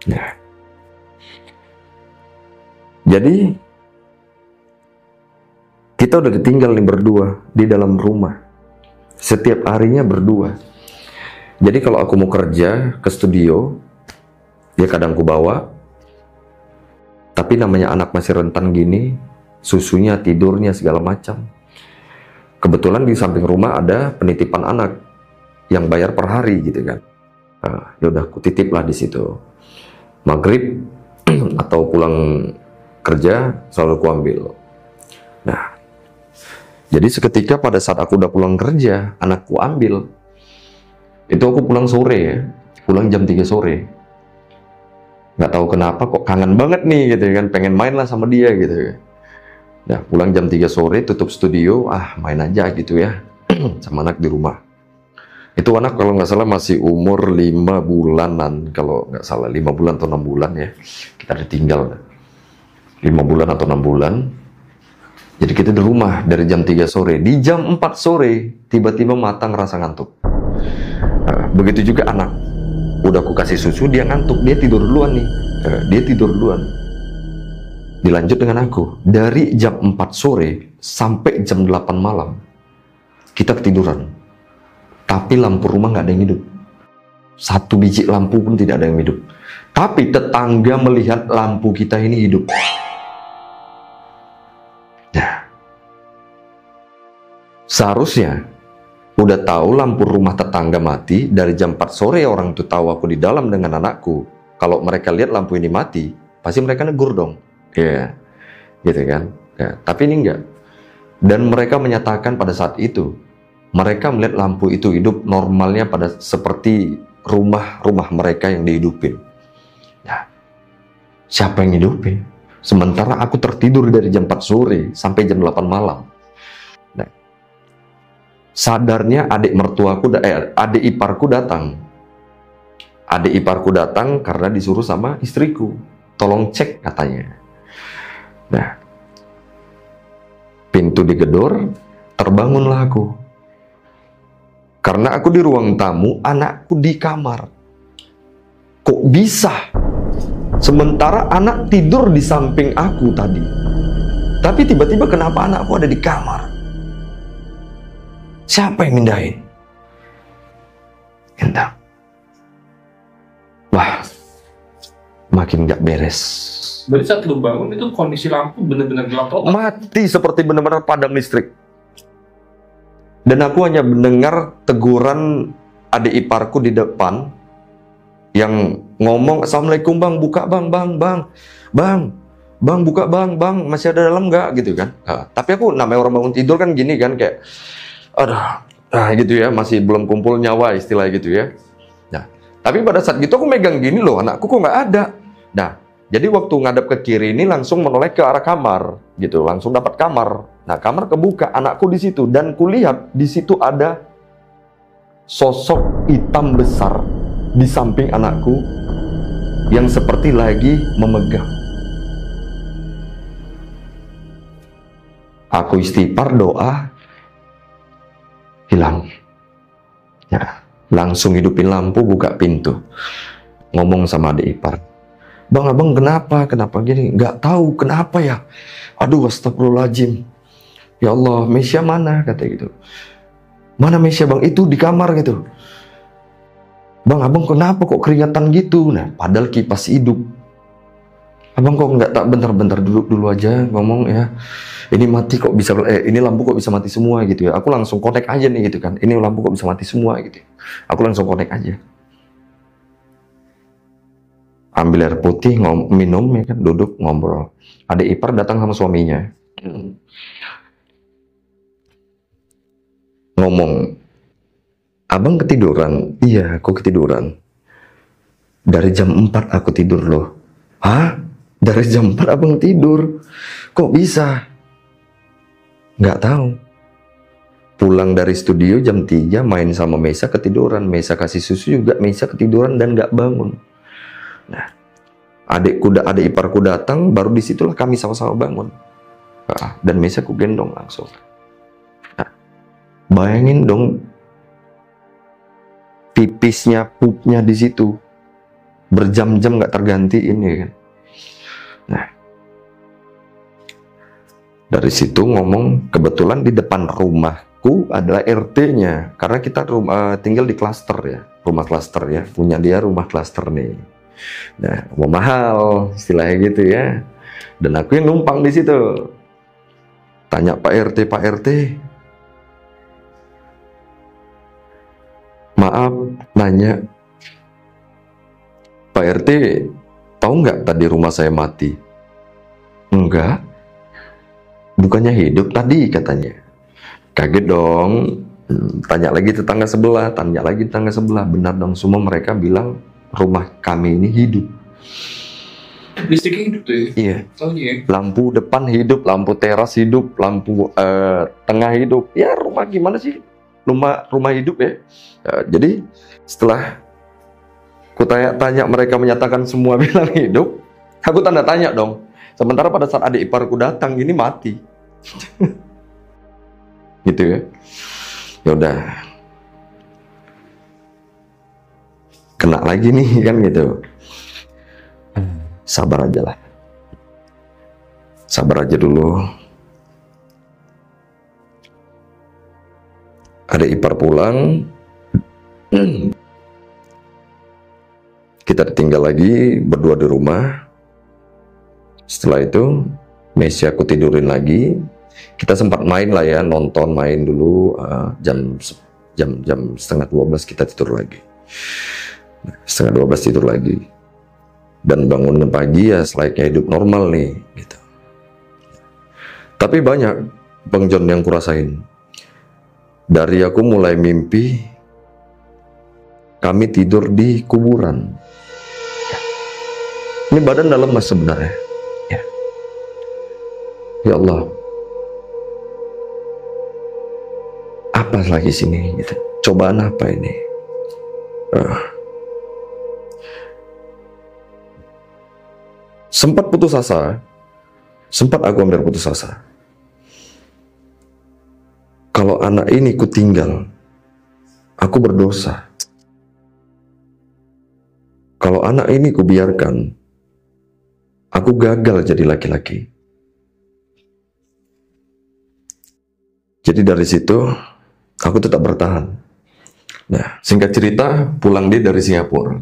Nah, jadi kita udah ditinggal nih berdua di dalam rumah, setiap harinya berdua. Jadi kalau aku mau kerja ke studio, dia kadang ku bawa, tapi namanya anak masih rentan gini, susunya, tidurnya, segala macam. Kebetulan di samping rumah ada penitipan anak yang bayar per hari gitu kan. Nah, ya udah ku titip lah di situ. Maghrib atau pulang kerja selalu ku ambil. Nah, jadi seketika pada saat aku udah pulang kerja, anakku ambil. Itu aku pulang sore ya, pulang jam 3 sore. Nggak tahu kenapa kok kangen banget nih gitu kan, pengen main lah sama dia gitu. Nah, pulang jam 3 sore, tutup studio, main aja gitu ya, sama anak di rumah. Itu anak kalau nggak salah masih umur 5 bulanan, kalau nggak salah 5 bulan atau 6 bulan ya, kita ditinggal 5 bulan atau 6 bulan. Jadi kita di rumah dari jam 3 sore, di jam 4 sore, tiba-tiba mata ngerasa ngantuk. Nah, begitu juga anak. Udah aku kasih susu, dia ngantuk, dia tidur duluan nih. Dia tidur duluan. Dilanjut dengan aku. Dari jam 4 sore sampai jam 8 malam, kita ketiduran. Tapi lampu rumah nggak ada yang hidup. Satu biji lampu pun tidak ada yang hidup. Tapi tetangga melihat lampu kita ini hidup. Nah, seharusnya udah tahu lampu rumah tetangga mati dari jam 4 sore, orang tuh tahu aku di dalam dengan anakku. Kalau mereka lihat lampu ini mati, pasti mereka negur dong. Ya, gitu kan. Ya, tapi ini enggak. Dan mereka menyatakan pada saat itu, mereka melihat lampu itu hidup normalnya pada seperti rumah-rumah mereka yang dihidupin. Nah, siapa yang hidupin? Sementara aku tertidur dari jam 4 sore sampai jam 8 malam. Nah, sadarnya adik mertuaku, adik iparku datang. Adik iparku datang karena disuruh sama istriku. Tolong cek katanya. Nah, pintu digedor, terbangunlah aku. Karena aku di ruang tamu, anakku di kamar. Kok bisa? Sementara anak tidur di samping aku tadi. Tapi tiba-tiba kenapa anakku ada di kamar? Siapa yang mindahin? Entah. Wah, makin gak beres. Berarti saat lu bangun itu kondisi lampu benar-benar gelap total? Mati, seperti benar-benar padam listrik. Dan aku hanya mendengar teguran adik iparku di depan. yang ngomong, "Assalamualaikum bang, buka bang, bang, buka bang, masih ada dalam nggak?" gitu kan. Nah, tapi aku namanya orang bangun tidur kan gini kan, kayak aduh, gitu ya, masih belum kumpul nyawa istilah gitu ya. Nah, tapi pada saat gitu aku megang gini loh, anakku kok nggak ada. Nah, jadi waktu ngadep ke kiri ini langsung menoleh ke arah kamar gitu, langsung dapat kamar. Nah, kamar kebuka, anakku di situ, dan kulihat di situ ada sosok hitam besar di samping anakku yang seperti lagi memegang. Aku istighfar, doa, hilang. Ya, langsung hidupin lampu, buka pintu, ngomong sama adik ipar, "Bang, abang kenapa gini?" "Nggak tahu kenapa ya. Aduh, astagfirullahaladzim. Ya Allah, Mesya mana?" kata gitu. "Mana Mesya bang?" "Itu di kamar gitu." "Bang, abang kenapa kok keringatan gitu?" Nah, padahal kipas hidup. "Abang kok nggak, tak bentar duduk dulu aja ngomong ya. Ini mati kok bisa, ini lampu kok bisa mati semua gitu ya." Aku langsung connect aja nih gitu kan. Ini lampu kok bisa mati semua gitu. Aku langsung connect aja. Ambil air putih, minum ya kan, duduk ngobrol. Adik ipar datang sama suaminya. Ngomong, "Abang ketiduran?" "Iya, aku ketiduran." "Dari jam 4 aku tidur loh." "Hah? Dari jam 4 abang tidur? Kok bisa?" "Nggak tahu. Pulang dari studio jam 3 main sama Mesa ketiduran. Mesa kasih susu juga, Mesa ketiduran dan nggak bangun." Nah, adik iparku datang, baru disitulah kami sama-sama bangun. Dan Mesa ku gendong langsung. Nah, bayangin dong, pipisnya, pupnya di situ berjam-jam nggak terganti ini kan. Nah, dari situ ngomong, kebetulan di depan rumahku adalah RT-nya, karena kita tinggal di klaster ya, rumah klaster ya, punya dia rumah klaster nih. Nah, mau mahal istilahnya gitu ya. Dan aku yang numpang di situ. Tanya Pak RT, "Maaf, nanya, Pak RT tahu nggak tadi rumah saya mati?" "Enggak, bukannya hidup tadi," katanya. Kaget dong. Tanya lagi tetangga sebelah, benar dong, semua mereka bilang rumah kami ini hidup. Listriknya hidup tuh ya? Iya. Oh, iya. Lampu depan hidup, lampu teras hidup, lampu tengah hidup. Ya, rumah gimana sih? Rumah hidup ya. Jadi setelah ku tanya, mereka menyatakan semua bilang hidup, aku tanda tanya dong. Sementara pada saat adik iparku datang, ini mati. Gitu ya. Ya udah. Kena lagi nih kan gitu. Sabar aja lah. Sabar aja dulu. Adik ipar pulang. Kita ditinggal lagi berdua di rumah. Setelah itu Mesya aku tidurin lagi. Kita sempat main lah ya, nonton main dulu. Jam setengah 12 kita tidur lagi. Setengah 12 tidur lagi. Dan bangun pagi ya selayaknya hidup normal nih gitu. Tapi banyak Bang John yang kurasain. Dari aku mulai mimpi kami tidur di kuburan. Ini badan dalam mas sebenarnya. Ya Allah, apa lagi sini gitu. Cobaan apa ini? Sempat putus asa. Sempat aku hampir putus asa. Kalau anak ini ku tinggal, aku berdosa. Kalau anak ini ku biarkan, aku gagal jadi laki-laki. Jadi dari situ aku tetap bertahan. Nah, singkat cerita, pulang dia dari Singapura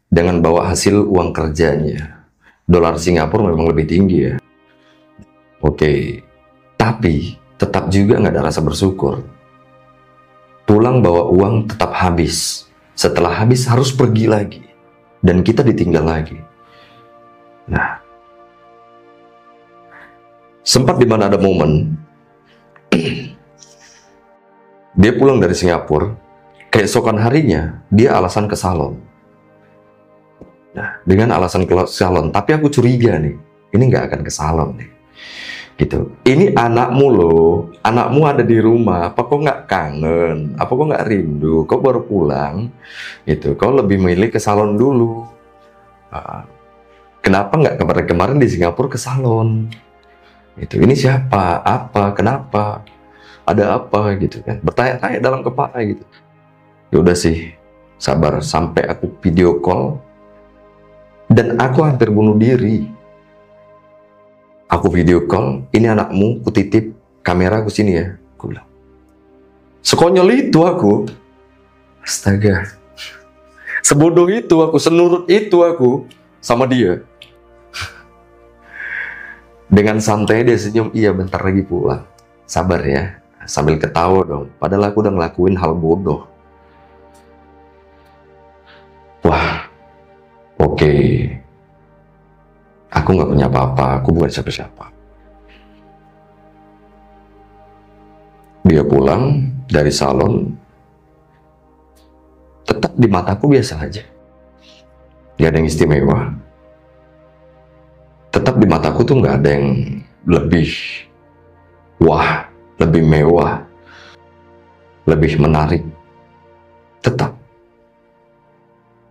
dengan bawa hasil uang kerjanya. Dolar Singapura memang lebih tinggi ya. Oke, tapi tetap juga nggak ada rasa bersyukur. Pulang bawa uang tetap habis. Setelah habis harus pergi lagi. dan kita ditinggal lagi. Nah, sempat di mana ada momen dia pulang dari Singapura, keesokan harinya dia alasan ke salon. Nah, dengan alasan ke salon, tapi aku curiga nih, ini nggak akan ke salon nih. Gitu. Ini anakmu loh, anakmu ada di rumah, apa kok nggak kangen, apa kok nggak rindu, kok baru pulang, gitu, kau lebih milih ke salon dulu. Kenapa nggak kemarin-kemarin di Singapura ke salon? Itu ini siapa, apa, kenapa, ada apa gitu kan, bertanya-tanya dalam kepala gitu. Ya udah sih, sabar sampai aku video call dan aku hampir bunuh diri. Aku video call, ini anakmu, ku titip kamera ku sini ya, aku bilang. Sekonyol itu aku, astaga, sebodoh itu aku, senurut itu aku sama dia. Dengan santai dia senyum, iya bentar lagi pulang, sabar ya, sambil ketawa dong, padahal aku udah ngelakuin hal bodoh. Wah, oke. Aku nggak punya apa-apa, aku bukan siapa-siapa. Dia pulang dari salon, tetap di mataku biasa aja. Gak ada yang istimewa. Tetap di mataku tuh nggak ada yang lebih wah, lebih mewah, lebih menarik. Tetap.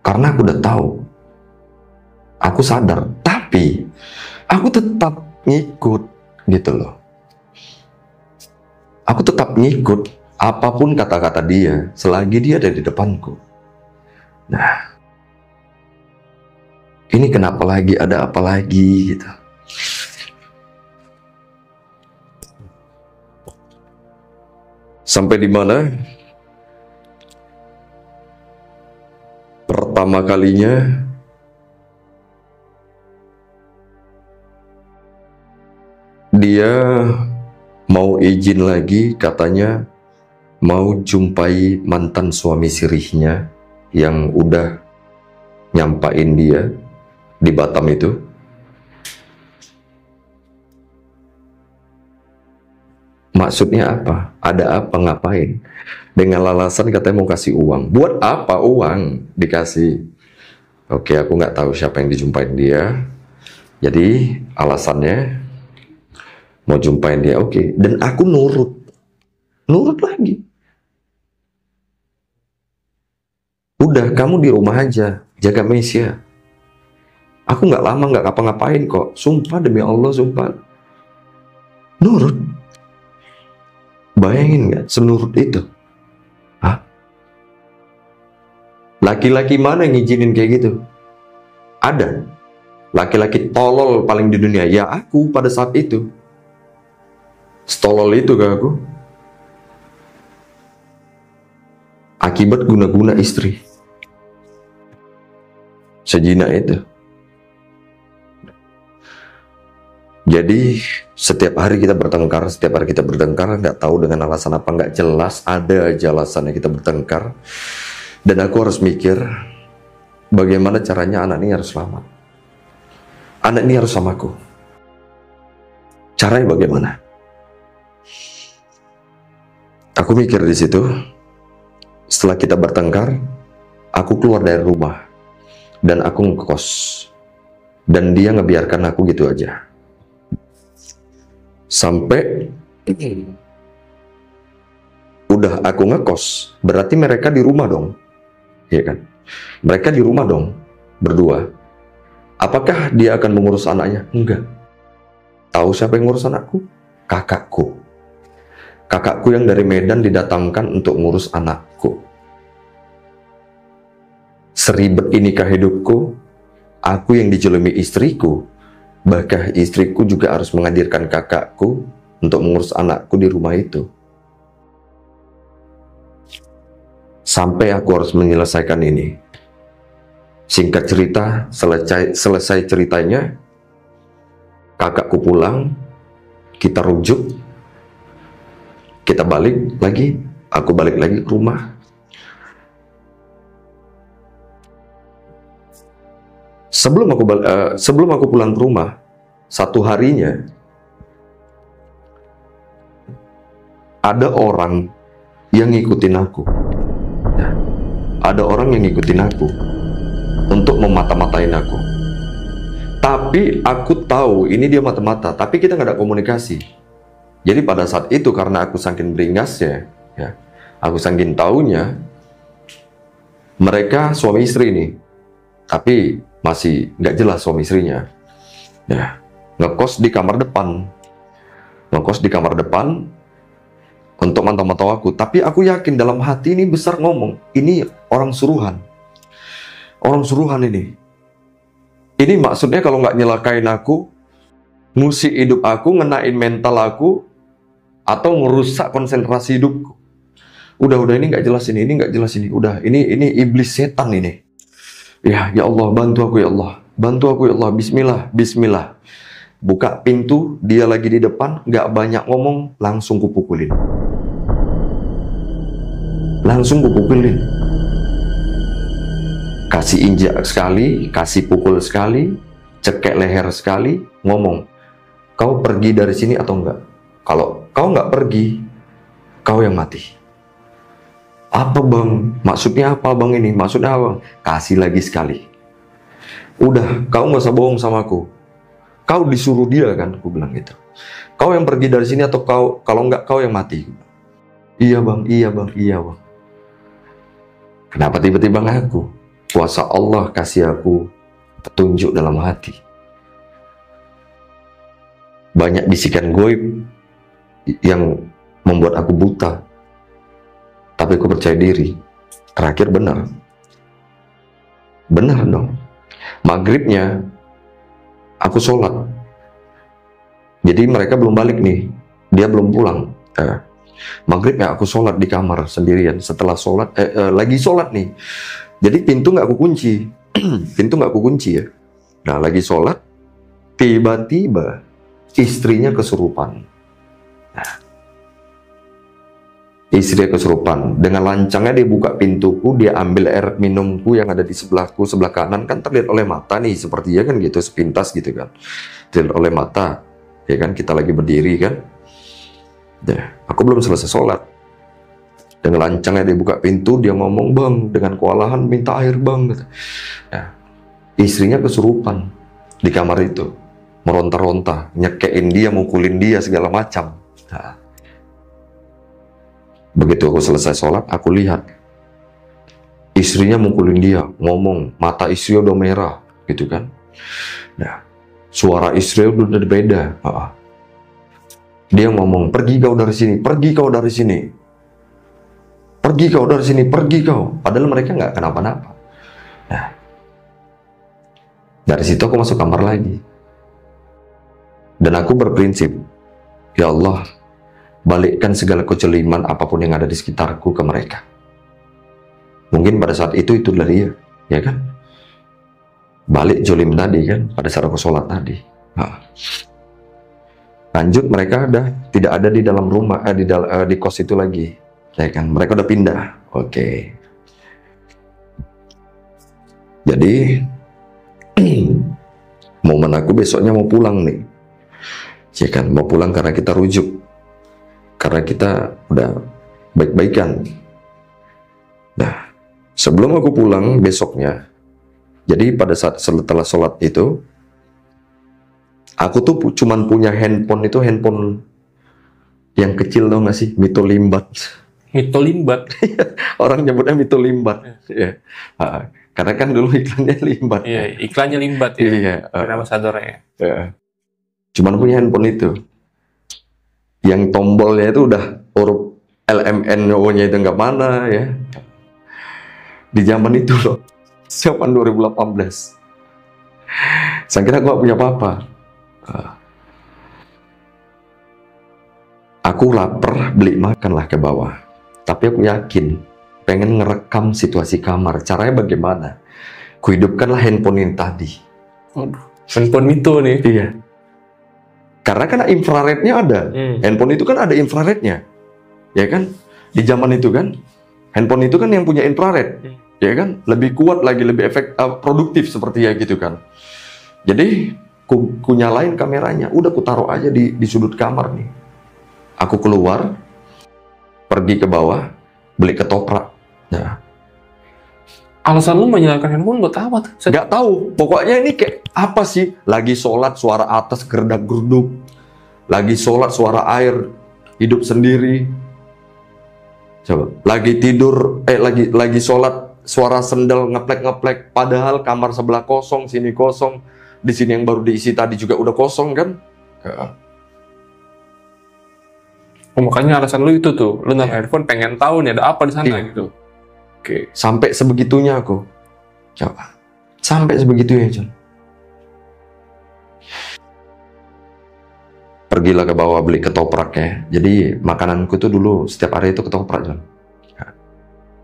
Karena aku udah tahu. Aku sadar, tapi aku tetap ngikut gitu loh. Aku tetap ngikut apapun kata-kata dia selagi dia ada di depanku. Nah, ini kenapa lagi, ada apa lagi gitu. Sampai di mana? Pertama kalinya dia mau izin lagi, katanya mau jumpai mantan suami sirihnya yang udah nyampain dia di Batam itu. Maksudnya apa? Ada apa, ngapain? Dengan alasan katanya mau kasih uang. Buat apa uang dikasih? Oke, aku nggak tahu siapa yang dijumpain dia. Jadi alasannya mau jumpain dia, oke. Dan aku nurut lagi. Udah, kamu di rumah aja, jaga Mesia. Aku nggak lama, nggak ngapa-ngapain kok. Sumpah demi Allah, sumpah. Nurut. Bayangin nggak, senurut itu? Hah? Laki-laki mana yang ngizinin kayak gitu? Ada. Laki-laki tolol paling di dunia, ya aku pada saat itu. Stolol itu ke aku. Akibat guna-guna istri. Sejina itu. Jadi setiap hari kita bertengkar, nggak tahu dengan alasan apa, nggak jelas, ada aja alasannya kita bertengkar. Dan aku harus mikir bagaimana caranya anak ini harus selamat. Anak ini harus sama aku. Caranya bagaimana? Aku mikir di situ. Setelah kita bertengkar, aku keluar dari rumah dan aku ngekos. Dan dia ngebiarkan aku gitu aja. Sampai udah aku ngekos, berarti mereka di rumah dong. Iya kan? Mereka di rumah dong, berdua. Apakah dia akan mengurus anaknya? Enggak. Tahu siapa yang ngurus anakku? Kakakku. Kakakku yang dari Medan didatangkan untuk ngurus anakku. Seribet inikah hidupku, aku yang dijolimi istriku, bahkan istriku juga harus menghadirkan kakakku untuk mengurus anakku di rumah itu. Sampai aku harus menyelesaikan ini. Singkat cerita, selesai ceritanya, kakakku pulang, kita rujuk, kita balik lagi, aku balik lagi ke rumah. Sebelum aku pulang ke rumah, satu harinya ada orang yang ngikutin aku. Ada orang yang ngikutin aku untuk memata-matain aku. Tapi aku tahu ini dia mata-mata, tapi kita nggak ada komunikasi. Jadi pada saat itu karena aku saking beringasnya, ya, aku saking taunya, mereka suami istri nih, tapi masih nggak jelas suami istrinya. Ya, ngekos di kamar depan untuk mantau-mantau aku. Tapi aku yakin dalam hati ini besar ngomong, ini orang suruhan ini. Ini maksudnya kalau nggak nyelakain aku, ngusik hidup aku, ngenain mental aku, atau ngerusak konsentrasi hidupku. Udah ini nggak jelas ini nggak jelas ini. Udah ini iblis setan ini. Ya Allah, bantu aku ya Allah, bantu aku ya Allah. Bismillah. Buka pintu, dia lagi di depan, nggak banyak ngomong, langsung kupukulin. Kasih injak sekali, kasih pukul sekali, cekek leher sekali, ngomong, kau pergi dari sini atau enggak? Kalau kau nggak pergi, kau yang mati. Apa bang? Maksudnya apa bang ini? Maksudnya apa? Kasih lagi sekali. Udah, kau nggak usah bohong sama aku. Kau disuruh dia kan? Aku bilang gitu. Kau yang pergi dari sini atau kau? Kalau enggak, kau yang mati. Iya bang. Kenapa tiba-tiba ngaku? Kuasa Allah kasih aku petunjuk dalam hati. Banyak bisikan goib yang membuat aku buta. Tapi aku percaya diri. Terakhir benar. Benar dong. Maghribnya aku sholat. Jadi mereka belum balik nih. Dia belum pulang. Maghribnya aku sholat di kamar sendirian. Setelah sholat, lagi sholat nih. Jadi pintu nggak aku kunci. Ya. Nah, lagi sholat, tiba-tiba istrinya kesurupan. Nah, istrinya kesurupan. Dengan lancangnya dia buka pintuku, dia ambil air minumku yang ada di sebelahku, sebelah kanan kan terlihat oleh mata nih, sepertinya kan gitu, sepintas gitu kan. Terlihat oleh mata, ya kan, kita lagi berdiri kan. Nah, aku belum selesai sholat. Dengan lancangnya dia buka pintu, dia ngomong, bang, dengan kewalahan minta air bang. Nah, istrinya kesurupan di kamar itu, meronta-ronta, nyekein dia, mukulin dia, segala macam. Nah, begitu aku selesai sholat, aku lihat istrinya mukulin dia, ngomong, mata istrinya udah merah, gitu kan. Nah, suara istrinya udah beda. Dia ngomong, pergi kau dari sini, pergi kau dari sini. Pergi kau dari sini, pergi kau. Padahal mereka nggak kenapa-napa. Nah, dari situ aku masuk kamar lagi. Dan aku berprinsip, ya Allah, balikkan segala kejoliman apapun yang ada di sekitarku ke mereka. Mungkin pada saat itu adalah dia, ya kan? Balik jolim tadi kan, pada saat aku sholat tadi. Nah, lanjut mereka udah tidak ada di dalam rumah, di kos itu lagi. Ya kan, mereka udah pindah. Oke. Jadi momen aku besoknya mau pulang nih. Ya kan, mau pulang karena kita rujuk. Karena kita udah baik-baikan. Nah, sebelum aku pulang besoknya, jadi pada saat setelah sholat itu, aku tuh cuman punya handphone yang kecil, tau gak sih? Mito limbat. Orang nyebutnya mito limbat. Ya. Karena kan dulu iklannya limbat. Iya, iklannya limbat ya. Iya. Ambasadornya. Ya. Cuman punya handphone itu. Yang tombolnya itu udah huruf LMNO-nya itu nggak mana ya. Di zaman itu loh. Zaman 2018. Saya kira gua punya apa-apa. Aku lapar, beli makan lah ke bawah. Tapi aku yakin, pengen ngerekam situasi kamar. Caranya bagaimana? Kuhidupkanlah handphone yang tadi. Handphone itu nih. Iya. Karena kan infrarednya ada. Handphone itu kan ada infrarednya. Ya kan? Di zaman itu kan, handphone itu kan yang punya infrared. ya kan? Lebih kuat lagi, lebih produktif seperti ya gitu kan. Jadi ku nyalain kameranya, udah ku taruh aja di sudut kamar nih. Aku keluar, pergi ke bawah, beli ketoprak. Nah, Alasan lu menyalakan handphone buat apa tuh? nggak tahu, pokoknya ini kayak apa sih? Lagi sholat suara atas gerdak-gerduk, lagi sholat suara air hidup sendiri. Coba, lagi tidur, lagi sholat suara sendal ngeplek-ngeplek, padahal kamar sebelah kosong, sini kosong, di sini yang baru diisi tadi juga udah kosong kan? Ya. Oh, makanya alasan lu itu tuh, lu naruh handphone pengen tahu nih ada apa di sana gitu. Oke, sampai sebegitunya aku. Coba. Sampai sebegitunya, John. Pergilah ke bawah beli ketoprak ya. Jadi makananku tuh dulu setiap hari itu ketoprak, John.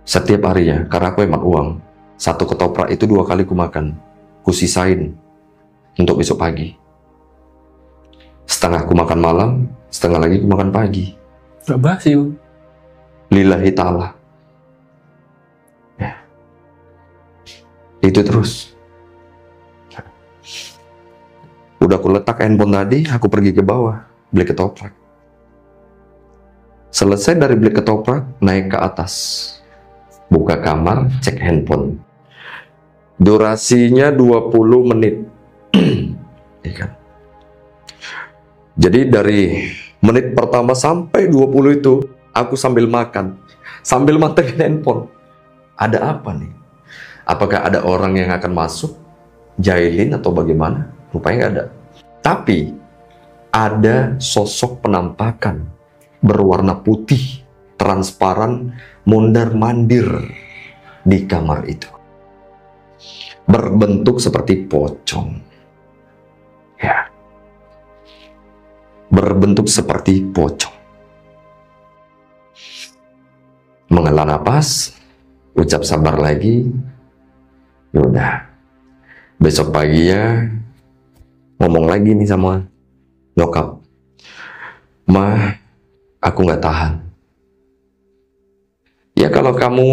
Setiap harinya, karena aku hemat uang. Satu ketoprak itu 2 kali ku makan. Ku sisain untuk besok pagi. Setengah ku makan malam, setengah lagi ku makan pagi. Gak basi, Lillahi ta'ala. Itu terus. Udah aku letak handphone tadi, aku pergi ke bawah beli ketoprak. Selesai dari beli ketoprak, naik ke atas, buka kamar, cek handphone. Durasinya 20 menit. Ya kan? Jadi dari menit pertama sampai 20 itu aku sambil makan, sambil mantengin handphone. Ada apa nih? Apakah ada orang yang akan masuk, jahilin atau bagaimana? Rupanya nggak ada. Tapi ada sosok penampakan berwarna putih, transparan, mondar-mandir di kamar itu. Berbentuk seperti pocong. Ya. Berbentuk seperti pocong. Menghela napas, ucap sabar lagi. Yaudah, besok pagi ya ngomong lagi nih sama nyokap. Ma, aku nggak tahan. Ya kalau kamu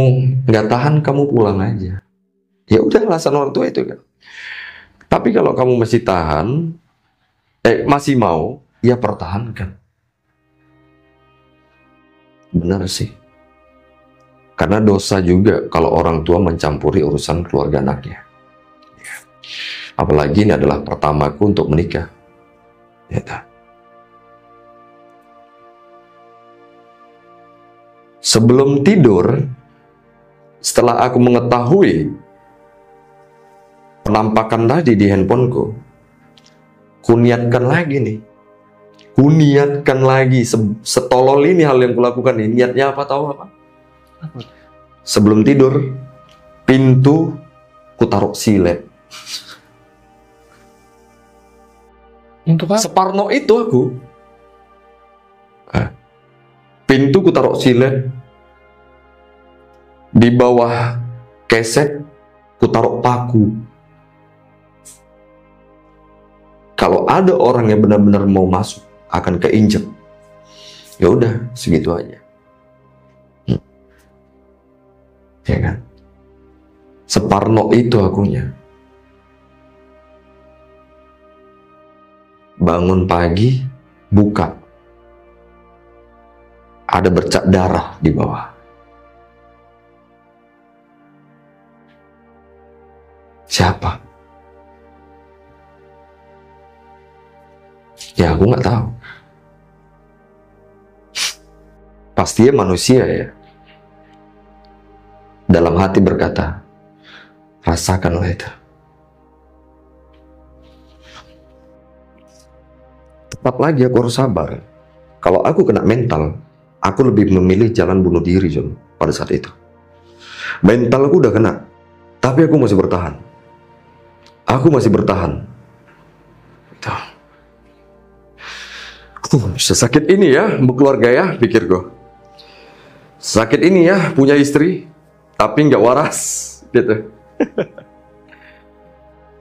nggak tahan, kamu pulang aja. Ya udah, alasan orang tua itu kan. Tapi kalau kamu masih tahan, masih mau, ya pertahankan. Benar sih. Karena dosa juga kalau orang tua mencampuri urusan keluarga anaknya. Apalagi ini adalah pertamaku untuk menikah. Ya, sebelum tidur, setelah aku mengetahui penampakan tadi di handphoneku, kuniatkan lagi nih. Kuniatkan lagi, setolol ini hal yang kulakukan nih. Niatnya apa, tahu apa? Sebelum tidur, pintu kutaruh silet. Untuk apa? Separno itu aku. Pintu kutaruh silet. Di bawah keset kutaruh paku. Kalau ada orang yang benar-benar mau masuk, akan keinjek. Ya udah, segitu aja. Ya kan? Separno itu akunya. Bangun pagi, buka. Ada bercak darah di bawah. Siapa? Ya aku nggak tahu. Pastinya manusia ya. Dalam hati berkata, rasakanlah itu. Tetap lagi aku harus sabar. Kalau aku kena mental, aku lebih memilih jalan bunuh diri, John, pada saat itu. Mental aku udah kena, tapi aku masih bertahan. Aku masih bertahan. Sesakit ini ya, keluarga ya, pikir gue. Sakit ini ya, punya istri, tapi nggak waras, gitu.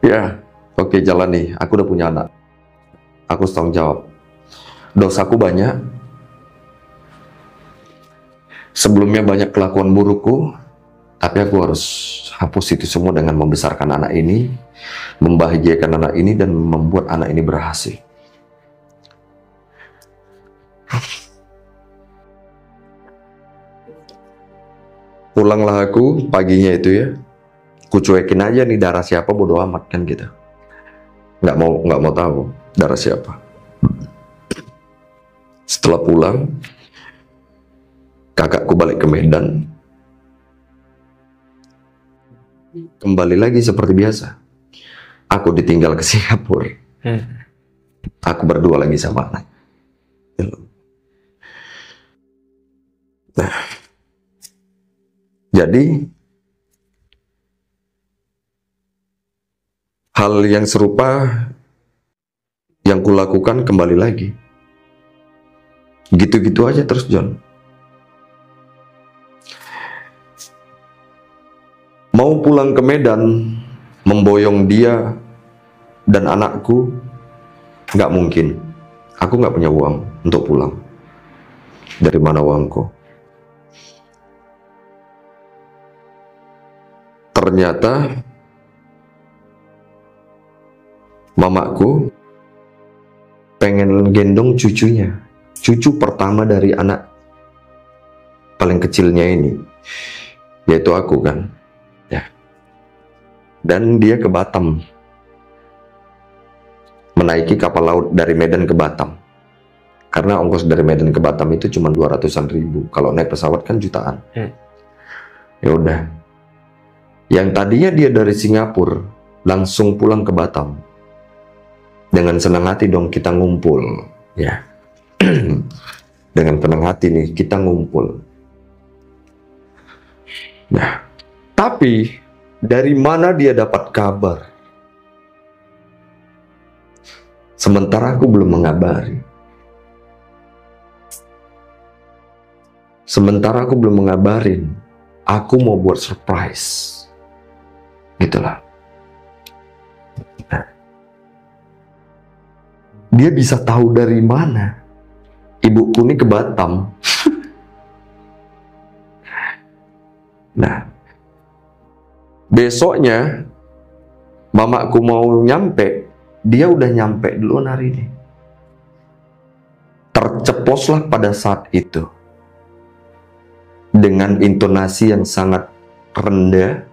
Ya, oke, jalan nih. Aku udah punya anak. Aku harus tanggung jawab. Dosaku banyak. Sebelumnya banyak kelakuan burukku. Tapi aku harus hapus itu semua dengan membesarkan anak ini, membahagiakan anak ini, dan membuat anak ini berhasil. Pulanglah aku paginya itu ya, ku cuekin aja nih darah siapa, bodo amat kan gitu. Nggak mau tahu darah siapa. Setelah pulang, kakakku balik ke Medan. Kembali lagi seperti biasa. Aku ditinggal ke Singapura. Aku berdua lagi sama anak. Nah, jadi hal yang serupa yang kulakukan kembali lagi. Gitu-gitu aja terus, John. Mau pulang ke Medan, memboyong dia dan anakku, nggak mungkin. Aku nggak punya uang untuk pulang. Dari mana uangku? Ternyata mamaku pengen gendong cucunya, cucu pertama dari anak paling kecilnya ini, yaitu aku kan, ya. Dan dia ke Batam, menaiki kapal laut dari Medan ke Batam, karena ongkos dari Medan ke Batam itu cuma 200-an ribu, kalau naik pesawat kan jutaan. Ya udah, yang tadinya dia dari Singapura langsung pulang ke Batam. Dengan senang hati dong kita ngumpul, ya. Dengan senang hati nih kita ngumpul. Nah, tapi dari mana dia dapat kabar? Sementara aku belum mengabari. Sementara aku belum mengabarin, aku mau buat surprise. Gitulah. Nah, dia bisa tahu dari mana ibuku ini ke Batam. Nah, besoknya mamaku mau nyampe, dia udah nyampe duluan hari ini. Terceploslah pada saat itu dengan intonasi yang sangat rendah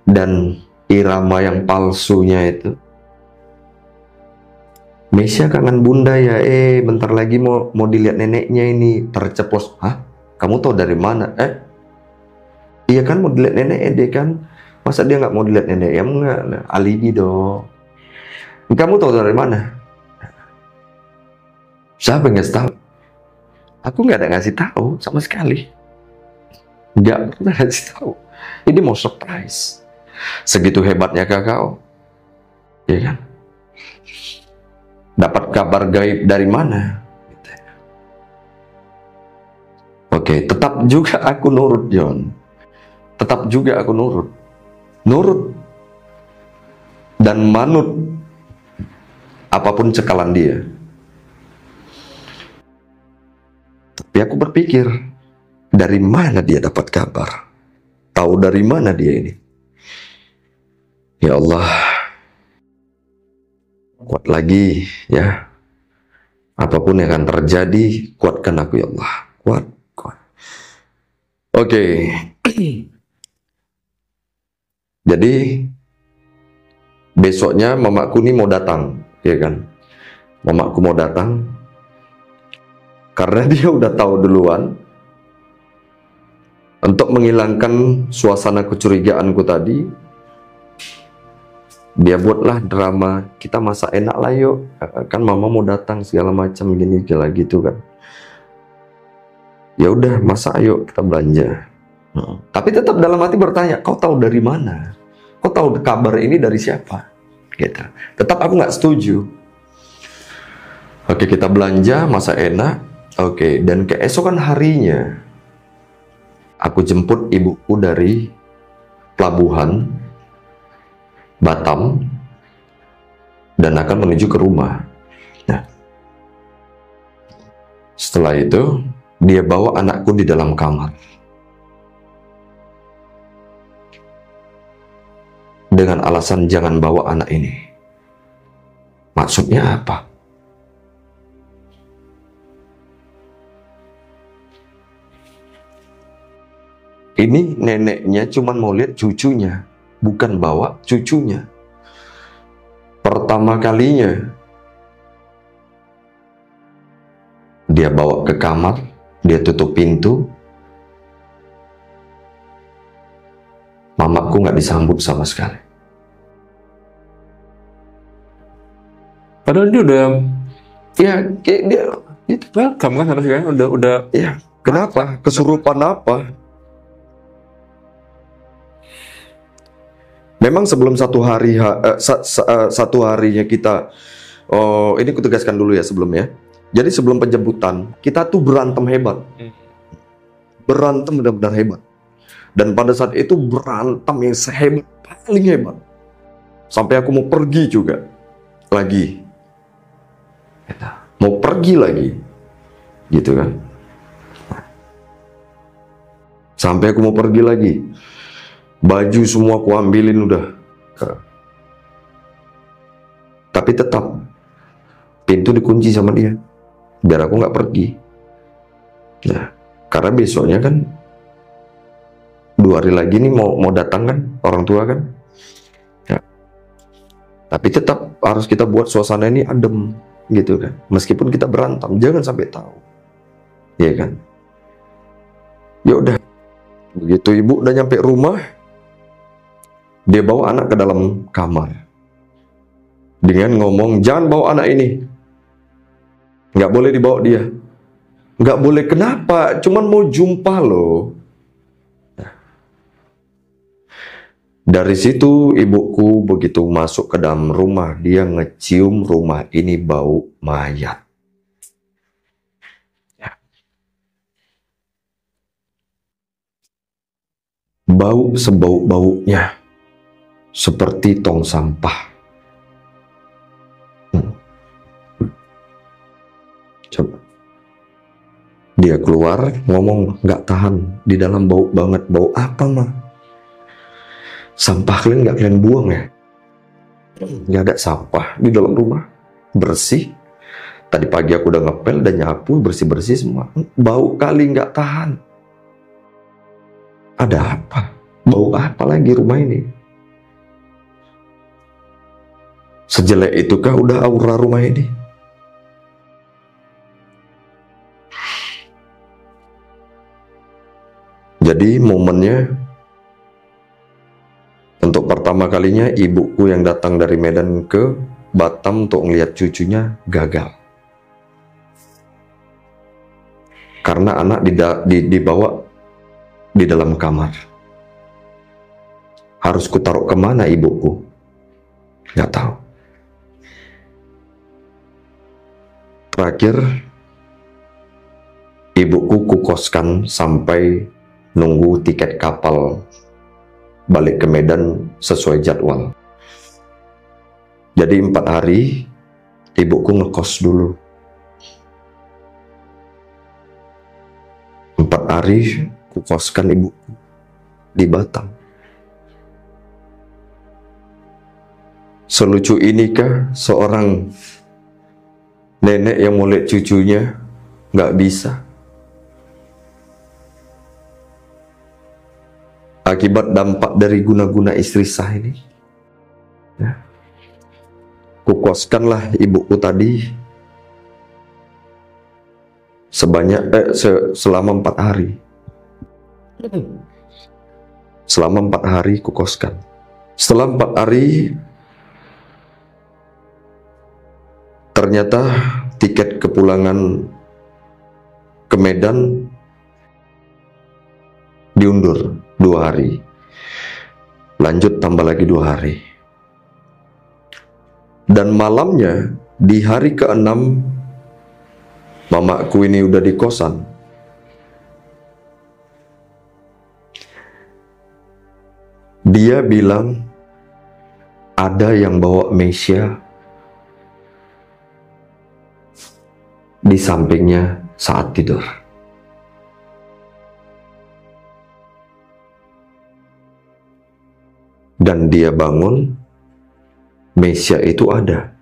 dan irama yang palsunya itu. Mesya kangen bunda ya, bentar lagi mau dilihat neneknya ini. Terceplos. Hah? Kamu tahu dari mana? Iya kan mau dilihat neneknya deh kan. Masa dia nggak mau dilihat nenek? Ya enggak, alibi dong. Kamu tahu dari mana? Siapa yang ngasih tahu? Aku nggak ada ngasih tahu sama sekali. Nggak pernah ngasih tahu. Ini mau surprise. Segitu hebatnya kakak, ya kan? Dapat kabar gaib dari mana? Oke, tetap juga aku nurut, John. Tetap juga aku nurut. Nurut dan manut apapun cekalan dia. Tapi aku berpikir, dari mana dia dapat kabar? Tahu dari mana dia ini? Ya Allah, kuat lagi ya. Apapun yang akan terjadi, kuatkan aku ya Allah. Kuat. Oke. Jadi besoknya mamaku ini mau datang, ya kan? Mamaku mau datang karena dia udah tahu duluan. Untuk menghilangkan suasana kecurigaanku tadi, dia buatlah drama, kita masak enak lah yuk, kan mama mau datang segala macam gini segala gitu kan. Ya udah masak yuk, kita belanja. Tapi tetap dalam hati bertanya, kau tahu dari mana? Kau tahu kabar ini dari siapa? Gitu. Tetap aku nggak setuju. Oke, kita belanja, masak enak. Oke, dan keesokan harinya aku jemput ibuku dari pelabuhan Batam dan akan menuju ke rumah. Nah, setelah itu dia bawa anakku di dalam kamar. dengan alasan jangan bawa anak ini. Maksudnya apa? Ini neneknya cuma mau lihat cucunya, bukan bawa cucunya. Pertama kalinya dia bawa ke kamar, dia tutup pintu. Mamaku nggak disambut sama sekali. Padahal dia udah, Ya, kayak dia itu welcome kan harusnya, udah. ya, kenapa? Kesurupan apa? Memang sebelum satu harinya kita, oh ini kutegaskan dulu ya sebelumnya. Jadi sebelum penjemputan kita tuh berantem hebat, berantem benar-benar hebat. Dan pada saat itu berantem yang sehebat, paling hebat. Sampai aku mau pergi juga lagi. Mau pergi lagi. Gitu kan. Sampai aku mau pergi lagi. Baju semua aku ambilin udah. Tapi tetap pintu dikunci sama dia. Biar aku nggak pergi. Nah, karena besoknya kan 2 hari lagi nih mau datang kan orang tua kan. Ya. Tapi tetap harus kita buat suasana ini adem gitu kan. Meskipun kita berantem, jangan sampai tahu. Iya kan? Ya udah. Begitu ibu udah nyampe rumah, dia bawa anak ke dalam kamar. Dengan ngomong, jangan bawa anak ini. Nggak boleh dibawa dia. Nggak boleh, kenapa? Cuman mau jumpa loh. Dari situ ibuku begitu masuk ke dalam rumah, dia ngecium rumah ini bau mayat. Bau sebau-baunya, seperti tong sampah. Coba. Dia keluar, ngomong nggak tahan, di dalam bau banget. Bau apa mah? Sampah kalian nggak kalian buang ya? Nggak ada sampah di dalam rumah, bersih. Tadi pagi aku udah ngepel dan nyapu, bersih-bersih semua. Bau kali nggak tahan. Ada apa? Bau apa lagi rumah ini? Sejelek itukah udah aura rumah ini? Jadi momennya, untuk pertama kalinya ibuku yang datang dari Medan ke Batam untuk melihat cucunya gagal. Karena anak dibawa di dalam kamar. Harus kutaruh kemana ibuku? Nggak tahu. Terakhir, ibuku kukoskan sampai nunggu tiket kapal balik ke Medan sesuai jadwal. Jadi 4 hari ibuku ngekos dulu. 4 hari kukoskan ibuku di Batam. Selucu inikah seorang nenek yang mau lihat cucunya nggak bisa? Akibat dampak dari guna-guna istri sah ini, ya. Kukoskanlah ibuku tadi selama 4 hari. Selama 4 hari kukoskan. Setelah 4 hari, ternyata tiket kepulangan ke Medan diundur 2 hari. Lanjut tambah lagi 2 hari. Dan malamnya di hari ke-6, mamaku ini udah di kosan. Dia bilang ada yang bawa Mesya di sampingnya saat tidur. Dan dia bangun, Mesya itu ada.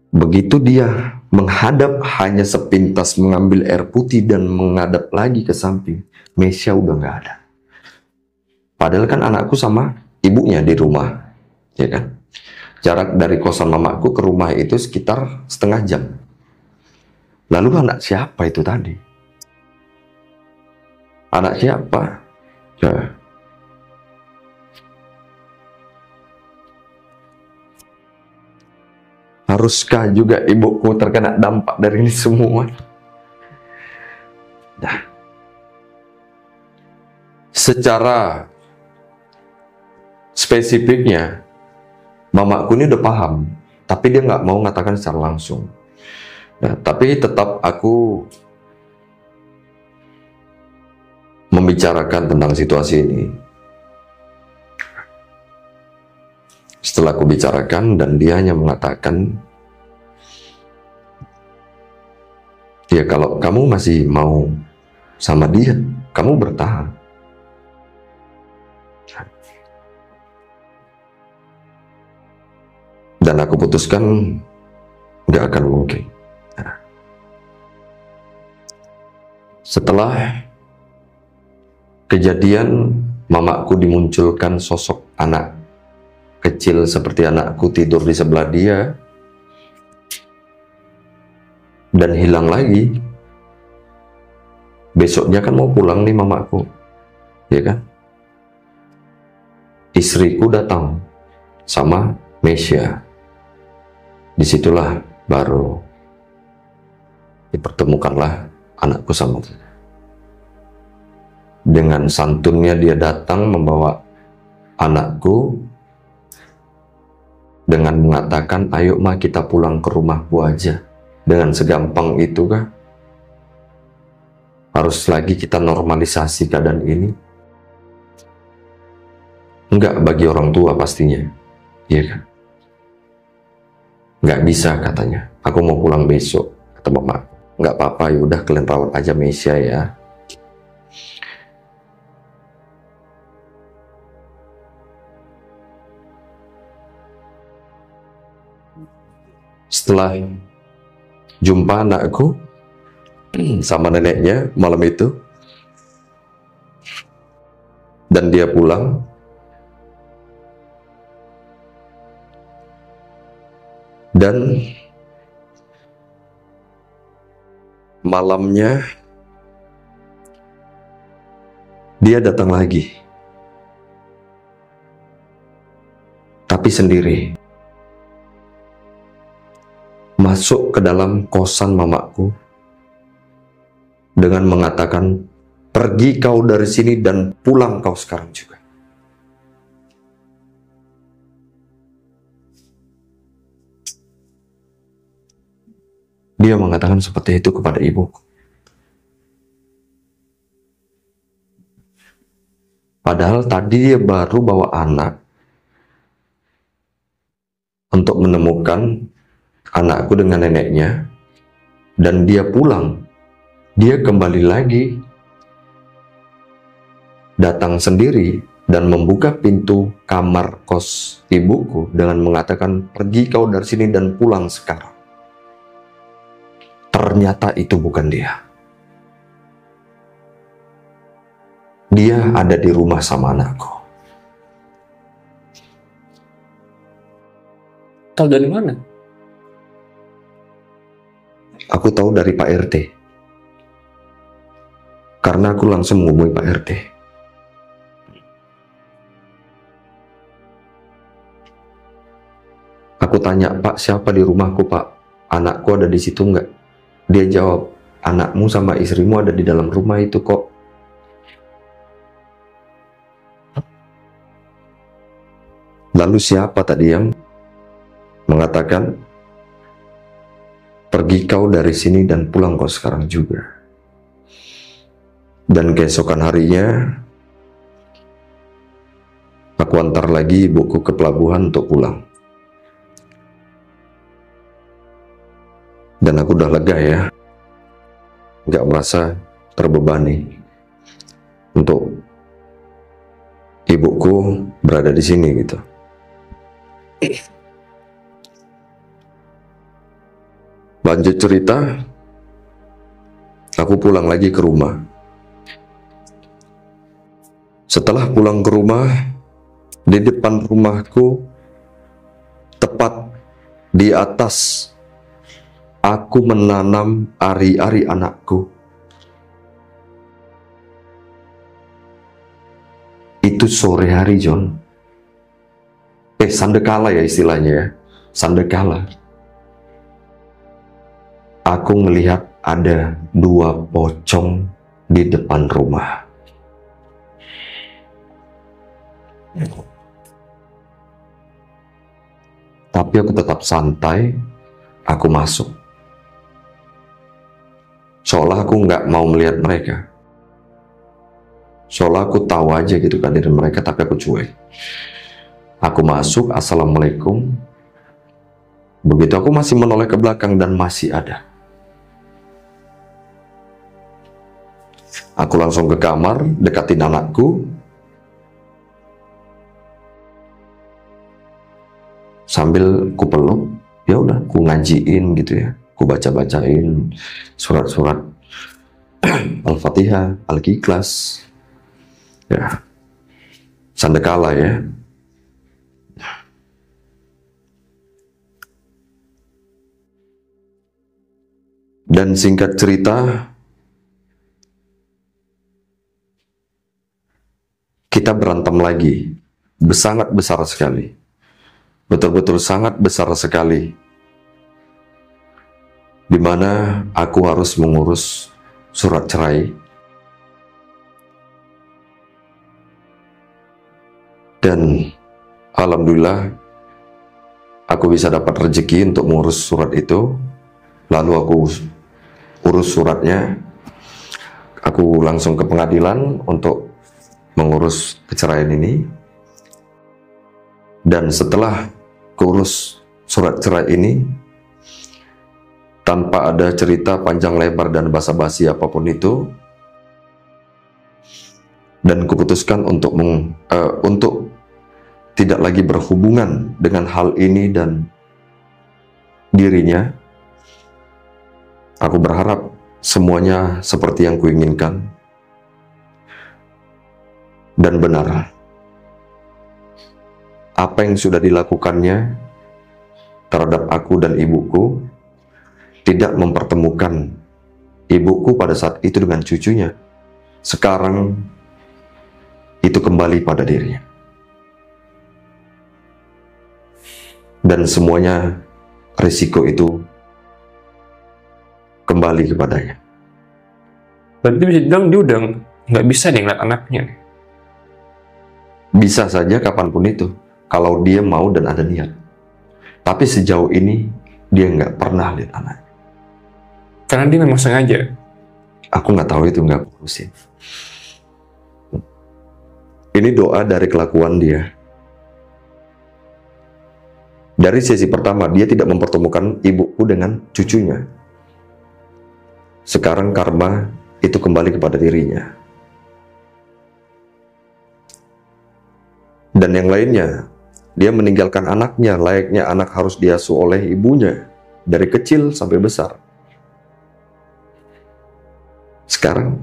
Begitu dia menghadap, hanya sepintas mengambil air putih dan menghadap lagi ke samping, Mesya udah nggak ada. Padahal kan anakku sama ibunya di rumah, ya kan? Jarak dari kosan mamaku ke rumah itu sekitar setengah jam. Lalu anak siapa itu tadi? Anak siapa? Ya. Haruskah juga ibuku terkena dampak dari ini semua? Nah, secara spesifiknya, mamaku ini udah paham, tapi dia nggak mau mengatakan secara langsung. Nah, tapi tetap aku membicarakan tentang situasi ini. Setelah aku bicarakan, dan dia hanya mengatakan, ya kalau kamu masih mau sama dia, kamu bertahan. Dan aku putuskan nggak akan mungkin. Setelah kejadian, mamaku dimunculkan sosok anak kecil seperti anakku tidur di sebelah dia, dan hilang lagi. Besoknya kan mau pulang nih mamaku, ya kan? Istriku datang sama Mesya. Disitulah baru dipertemukanlah anakku sama dia. Dengan santunnya dia datang membawa anakku dengan mengatakan, ayo ma kita pulang ke rumahku aja. Dengan segampang itu kah? Harus lagi kita normalisasi keadaan ini? Enggak bagi orang tua pastinya, iya kan? Enggak bisa katanya. Aku mau pulang besok, kata mama. Enggak apa-apa, yaudah kalian rawat aja Mesya ya. Setelah jumpa anakku sama neneknya malam itu, dan dia pulang, dan malamnya dia datang lagi, tapi sendiri. Masuk ke dalam kosan mamaku dengan mengatakan, pergi kau dari sini dan pulang kau sekarang juga. Dia mengatakan seperti itu kepada ibuku. Padahal tadi dia baru bawa anak untuk menemukan anakku dengan neneknya, dan dia pulang. Dia kembali lagi, datang sendiri dan membuka pintu kamar kos ibuku dengan mengatakan, pergi kau dari sini dan pulang sekarang. Ternyata itu bukan dia. Dia ada di rumah sama anakku. Tahu dari mana? Aku tahu dari Pak RT. Karena aku langsung menghubungi Pak RT. Aku tanya, Pak, siapa di rumahku, Pak? Anakku ada di situ nggak? Dia jawab, anakmu sama istrimu ada di dalam rumah itu kok. Lalu siapa tadi yang mengatakan, pergi kau dari sini dan pulang kau sekarang juga. Dan keesokan harinya, aku antar lagi ibuku ke pelabuhan untuk pulang. Dan aku udah lega ya, nggak merasa terbebani untuk ibuku berada di sini gitu. Lanjut cerita, aku pulang lagi ke rumah. Setelah pulang ke rumah, di depan rumahku, tepat di atas, aku menanam ari-ari anakku. Itu sore hari, John. Sandekala ya istilahnya ya. Sandekala. Aku melihat ada 2 pocong di depan rumah. Tapi aku tetap santai, aku masuk. Seolah aku nggak mau melihat mereka. Seolah aku tahu aja gitu kan dari mereka, tapi aku cuek. Aku masuk, assalamualaikum. Begitu aku masih menoleh ke belakang dan masih ada. Aku langsung ke kamar, dekatin anakku. Sambil ku peluk, ya udah, ku ngajiin gitu ya. Ku baca-bacain surat-surat Al-Fatihah, Al-Ikhlas. Ya. Sandekala ya. Dan singkat cerita, kita berantem lagi. Sangat besar sekali. Betul-betul sangat besar sekali. Di mana aku harus mengurus surat cerai. Dan alhamdulillah aku bisa dapat rezeki untuk mengurus surat itu. Lalu aku urus suratnya. Aku langsung ke pengadilan untuk mengurus perceraian ini. Dan setelah kurus surat cerai ini, tanpa ada cerita panjang lebar dan basa-basi apapun itu, dan kuputuskan untuk tidak lagi berhubungan dengan hal ini dan dirinya. Aku berharap semuanya seperti yang kuinginkan dan benar. Apa yang sudah dilakukannya terhadap aku dan ibuku tidak mempertemukan ibuku pada saat itu dengan cucunya. Sekarang itu kembali pada dirinya. Dan semuanya risiko itu kembali kepadanya. Berarti bisa dibilang dia udah nggak bisa nih ngeliat anaknya. Bisa saja kapanpun itu, kalau dia mau dan ada niat. Tapi sejauh ini dia nggak pernah lihat anaknya. Karena dia memang sengaja. Aku nggak tahu itu, nggak urusin. Ini doa dari kelakuan dia. Dari sesi pertama dia tidak mempertemukan ibuku dengan cucunya. Sekarang karma itu kembali kepada dirinya. Dan yang lainnya, dia meninggalkan anaknya, layaknya anak harus diasuh oleh ibunya dari kecil sampai besar. Sekarang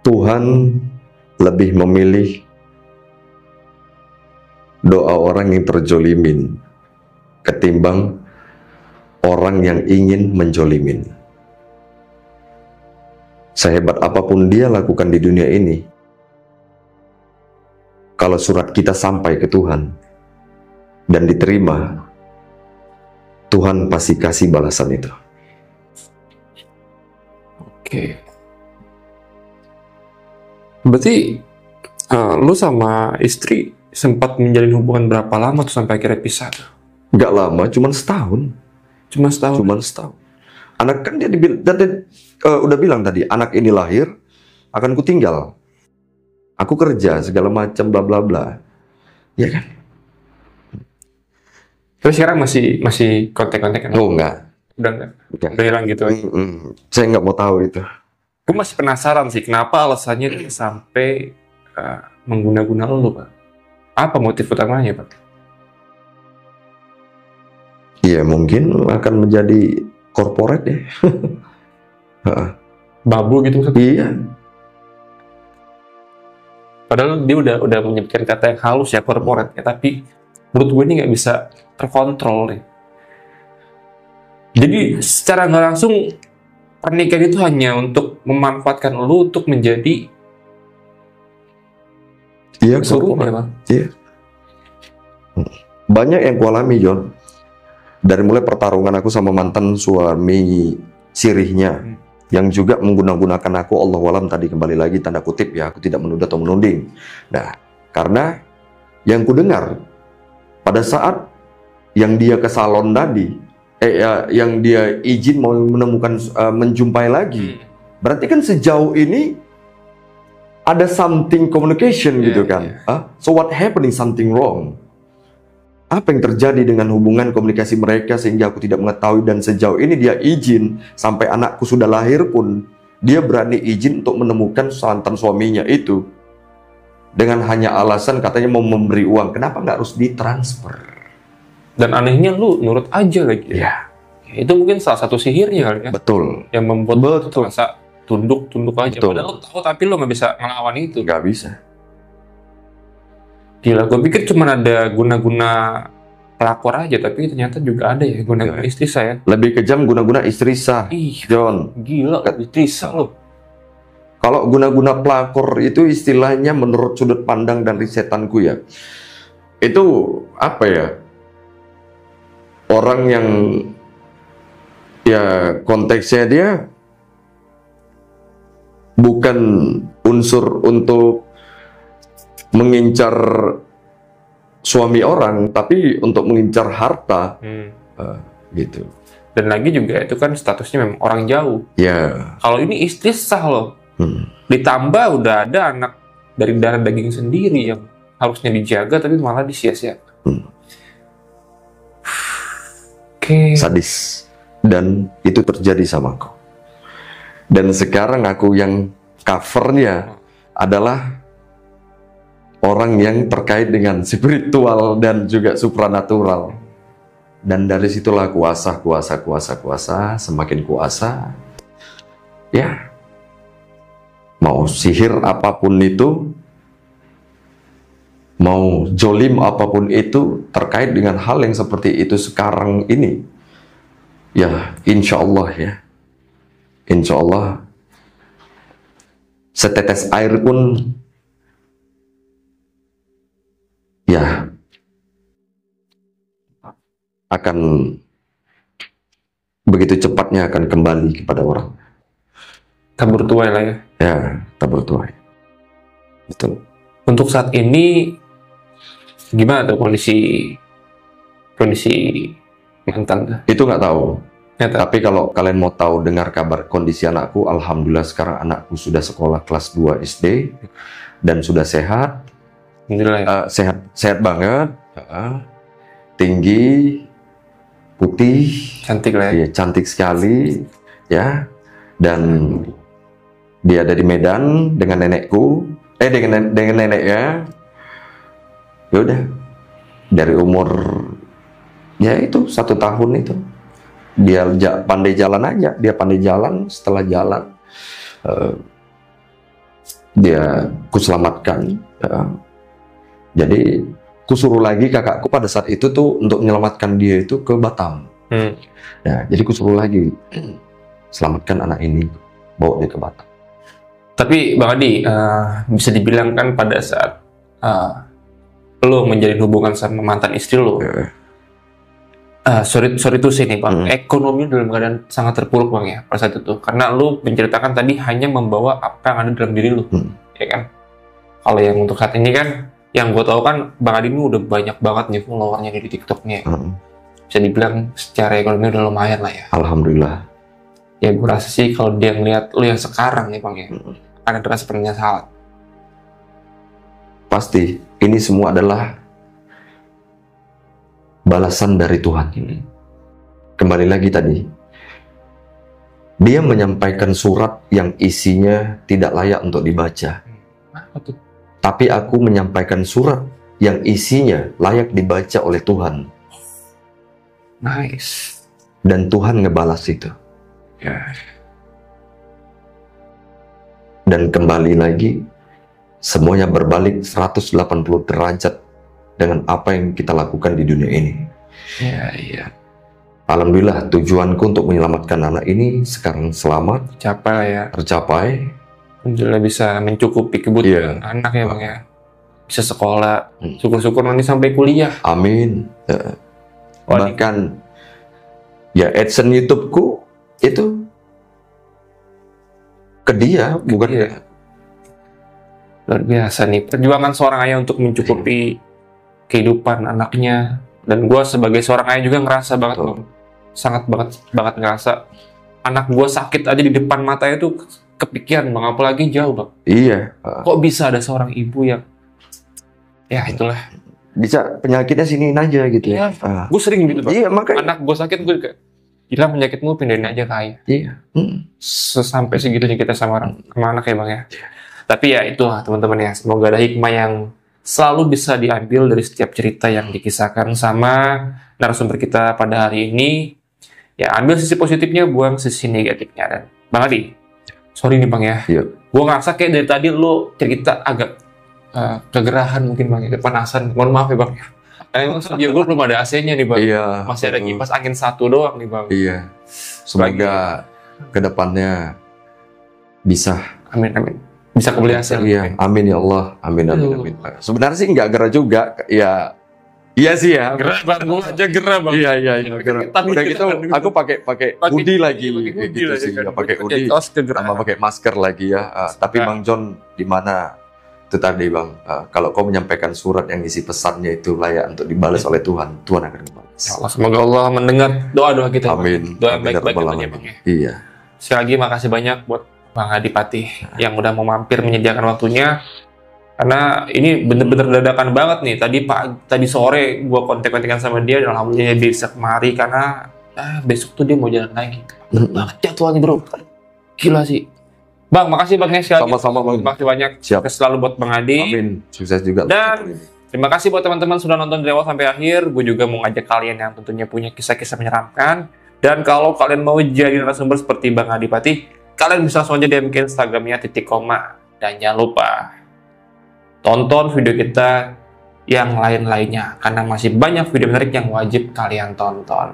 Tuhan lebih memilih doa orang yang terjolimin ketimbang orang yang ingin menjolimin. Sehebat apapun dia lakukan di dunia ini, kalau surat kita sampai ke Tuhan dan diterima, Tuhan pasti kasih balasan itu. Oke. Berarti lu sama istri sempat menjalin hubungan berapa lama tuh sampai akhirnya pisah tuh? Gak lama, cuma setahun. Cuma setahun? Cuma setahun. Anak kan dia udah bilang tadi, anak ini lahir, akan kutinggal. Aku kerja, segala macam, bla bla bla. Ya kan? Tapi sekarang masih kontak-kontak kan? Oh enggak. Udah enggak? Udah hilang gitu aja? Saya nggak mau tahu itu. Gue masih penasaran sih, kenapa alasannya dia sampai mengguna-guna lo, Pak? Apa motif utamanya, Pak? Iya, mungkin akan menjadi korporat ya. Babu gitu maksudnya? Iya. Padahal dia udah menyebutkan kata yang halus ya, korporat ya, tapi menurut gue ini nggak bisa terkontrol nih. Jadi secara nggak langsung pernikahan itu hanya untuk memanfaatkan lu untuk menjadi korporat. Ya, Bang. Iya. Banyak yang kualami, John. Dari mulai pertarungan aku sama mantan suami sirihnya, yang juga menggunakan aku, Allahualam tadi kembali lagi tanda kutip ya, aku tidak menuduh atau menuding. Nah, karena yang ku dengar pada saat yang dia ke salon tadi, yang dia izin mau menemukan menjumpai lagi, berarti kan sejauh ini ada something communication gitu kan. So what happening, something wrong? Apa yang terjadi dengan hubungan komunikasi mereka sehingga aku tidak mengetahui, dan sejauh ini dia izin sampai anakku sudah lahir pun dia berani izin untuk menemukan mantan suaminya itu dengan hanya alasan katanya mau memberi uang. Kenapa nggak harus ditransfer? Dan anehnya lu nurut aja lagi. Ya. Itu mungkin salah satu sihirnya kali ya. Betul. Yang membuat terasa tunduk aja. Betul. Padahal lu tahu tapi lu nggak bisa ngelawan itu. Nggak bisa. Gila, gue pikir cuma ada guna-guna pelakor aja, tapi ternyata juga ada ya guna-guna istri saya. Lebih kejam guna-guna istri sah. John. Gila, istri sah loh. Kalau guna-guna pelakor itu istilahnya menurut sudut pandang dan risetanku ya, itu apa ya? Orang yang ya konteksnya dia bukan unsur untuk mengincar suami orang, tapi untuk mengincar harta, gitu. Dan lagi juga itu kan statusnya memang orang jauh. Ya. Kalau ini istri sah loh. Ditambah udah ada anak dari darah daging sendiri yang harusnya dijaga, tapi malah disia-siakan. Sadis. Dan itu terjadi sama aku. Dan sekarang aku yang covernya adalah orang yang terkait dengan spiritual dan juga supranatural. Dan dari situlah kuasa, semakin kuasa. Ya, mau sihir apapun itu, mau jolim apapun itu, terkait dengan hal yang seperti itu sekarang ini, ya insya Allah ya, insya Allah setetes air pun ya akan begitu cepatnya akan kembali kepada orang. Tabur tuai lah ya. Ya, tabur tuai. Betul. Untuk saat ini gimana tuh kondisi mantan? Itu nggak tahu. Nyata. Tapi kalau kalian mau tahu dengar kabar kondisi anakku, alhamdulillah sekarang anakku sudah sekolah kelas 2 SD dan sudah sehat. Sehat banget, tinggi, putih, cantik lah ya. Cantik sekali, ya. Dan dia ada di Medan dengan nenekku, dengan neneknya. Ya udah, dari umur ya itu 1 tahun itu, dia pandai jalan aja. Dia pandai jalan. Setelah jalan, dia kuselamatkan. Jadi kusuruh lagi kakakku pada saat itu tuh untuk menyelamatkan dia itu ke Batam. Nah, jadi kusuruh lagi selamatkan anak ini, bawa dia ke Batam. Tapi Bang Adi, bisa dibilang kan pada saat lo menjalin hubungan sama mantan istri lo, sorry to say nih Bang, ekonomi dalam keadaan sangat terpuruk Bang ya pada saat itu, karena lo menceritakan tadi hanya membawa apa yang ada dalam diri lo, ya kan? Kalau yang untuk saat ini kan, yang gue tahu kan Bang Adi ini udah banyak banget nih followernya di TikToknya. Bisa dibilang secara ekonomi udah lumayan lah ya. Alhamdulillah. Ya gue rasa sih kalau dia ngeliat lo yang sekarang nih Bang ya, akan terasa penyesalan. Pasti ini semua adalah balasan dari Tuhan. Kembali lagi tadi, Dia menyampaikan surat yang isinya tidak layak untuk dibaca. Apa tuh? Tapi aku menyampaikan surat yang isinya layak dibaca oleh Tuhan. Nice. Dan Tuhan ngebalas itu. Ya. Dan kembali lagi, semuanya berbalik 180 derajat dengan apa yang kita lakukan di dunia ini. Iya. Alhamdulillah, tujuanku untuk menyelamatkan anak ini sekarang selamat, tercapai. Alhamdulillah bisa mencukupi kebutuhan anak ya Bang ya. Bisa sekolah, syukur-syukur nanti sampai kuliah. Amin. Bahkan ya AdSense YouTubeku itu ke dia, bukan luar biasa nih perjuangan seorang ayah untuk mencukupi kehidupan anaknya. Dan gue sebagai seorang ayah juga ngerasa banget Bang. Sangat banget ngerasa anak gue sakit aja di depan matanya tuh kepikiran Bang, apalagi jauh Bang. Iya. Kok bisa ada seorang ibu yang ya itulah bisa penyakitnya siniin aja gitu ya. Gue sering gitu Bang. Iya, makanya anak gue sakit gue kayak gila, penyakitmu pindahin aja ke ayah. Iya. Sampai segitunya kita sama anak ya Bang ya. Tapi ya itu teman-teman ya, semoga ada hikmah yang selalu bisa diambil dari setiap cerita yang dikisahkan sama narasumber kita pada hari ini. Ya, ambil sisi positifnya, buang sisi negatifnya. Dan Bang Adi, sorry nih Bang ya. Iya. Gue ngerasa kayak dari tadi lo cerita agak kegerahan mungkin Bang, kepanasan. Mohon maaf ya Bang. Karena emang studio gue belum ada AC-nya nih Bang. Iya. Masih ada kipas angin 1 doang nih Bang. Iya. Semoga kedepannya bisa. Amin. Bisa kebeli AC. Iya. Amin ya Allah. Amin. Sebenarnya sih nggak gerah juga. Ya. Iya sih ya. Gerah Bang, gue aja gerah Bang. Iya. Gerah. Udah gitu, aku pakai hoodie lagi. Gitu sih. Pakai hoodie. Sama pakai masker lagi ya. Tapi Bang John, di mana itu tadi Bang, kalau kau menyampaikan surat yang isi pesannya itu layak untuk dibalas oleh Tuhan, Tuhan akan membalas. Ya Allah, semoga Allah mendengar doa-doa kita. Amin. Doa yang baik-baik ya Bang ya. Iya. Sekali lagi makasih banyak buat Bang Adipati yang udah mau mampir menyediakan waktunya. Karena ini bener-bener dadakan banget nih. Tadi sore gua kontek-kontekan sama dia dan alhamdulillah dia bisa kemari karena besok tuh dia mau jalan lagi. Banget jadwalnya bro. Gila sih. Bang, makasih Bang ya sekali. Sama-sama Bang. Makasih banyak. Siap. Selalu buat Bang Adi. Amin. Sukses juga. Dan terima kasih buat teman-teman sudah nonton dari awal sampai akhir. Gue juga mau ngajak kalian yang tentunya punya kisah-kisah menyeramkan. Dan kalau kalian mau jadi narasumber seperti Bang Adipati, kalian bisa langsung aja DM ke Instagramnya _. Dan jangan lupa tonton video kita yang lain-lainnya, karena masih banyak video menarik yang wajib kalian tonton.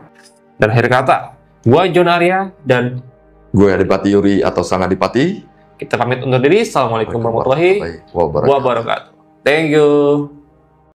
Dan akhir kata, gue John Arya dan gue Adipati Yuri atau Sang Adipati. Kita pamit undur diri. Assalamualaikum warahmatullahi wabarakatuh. Thank you.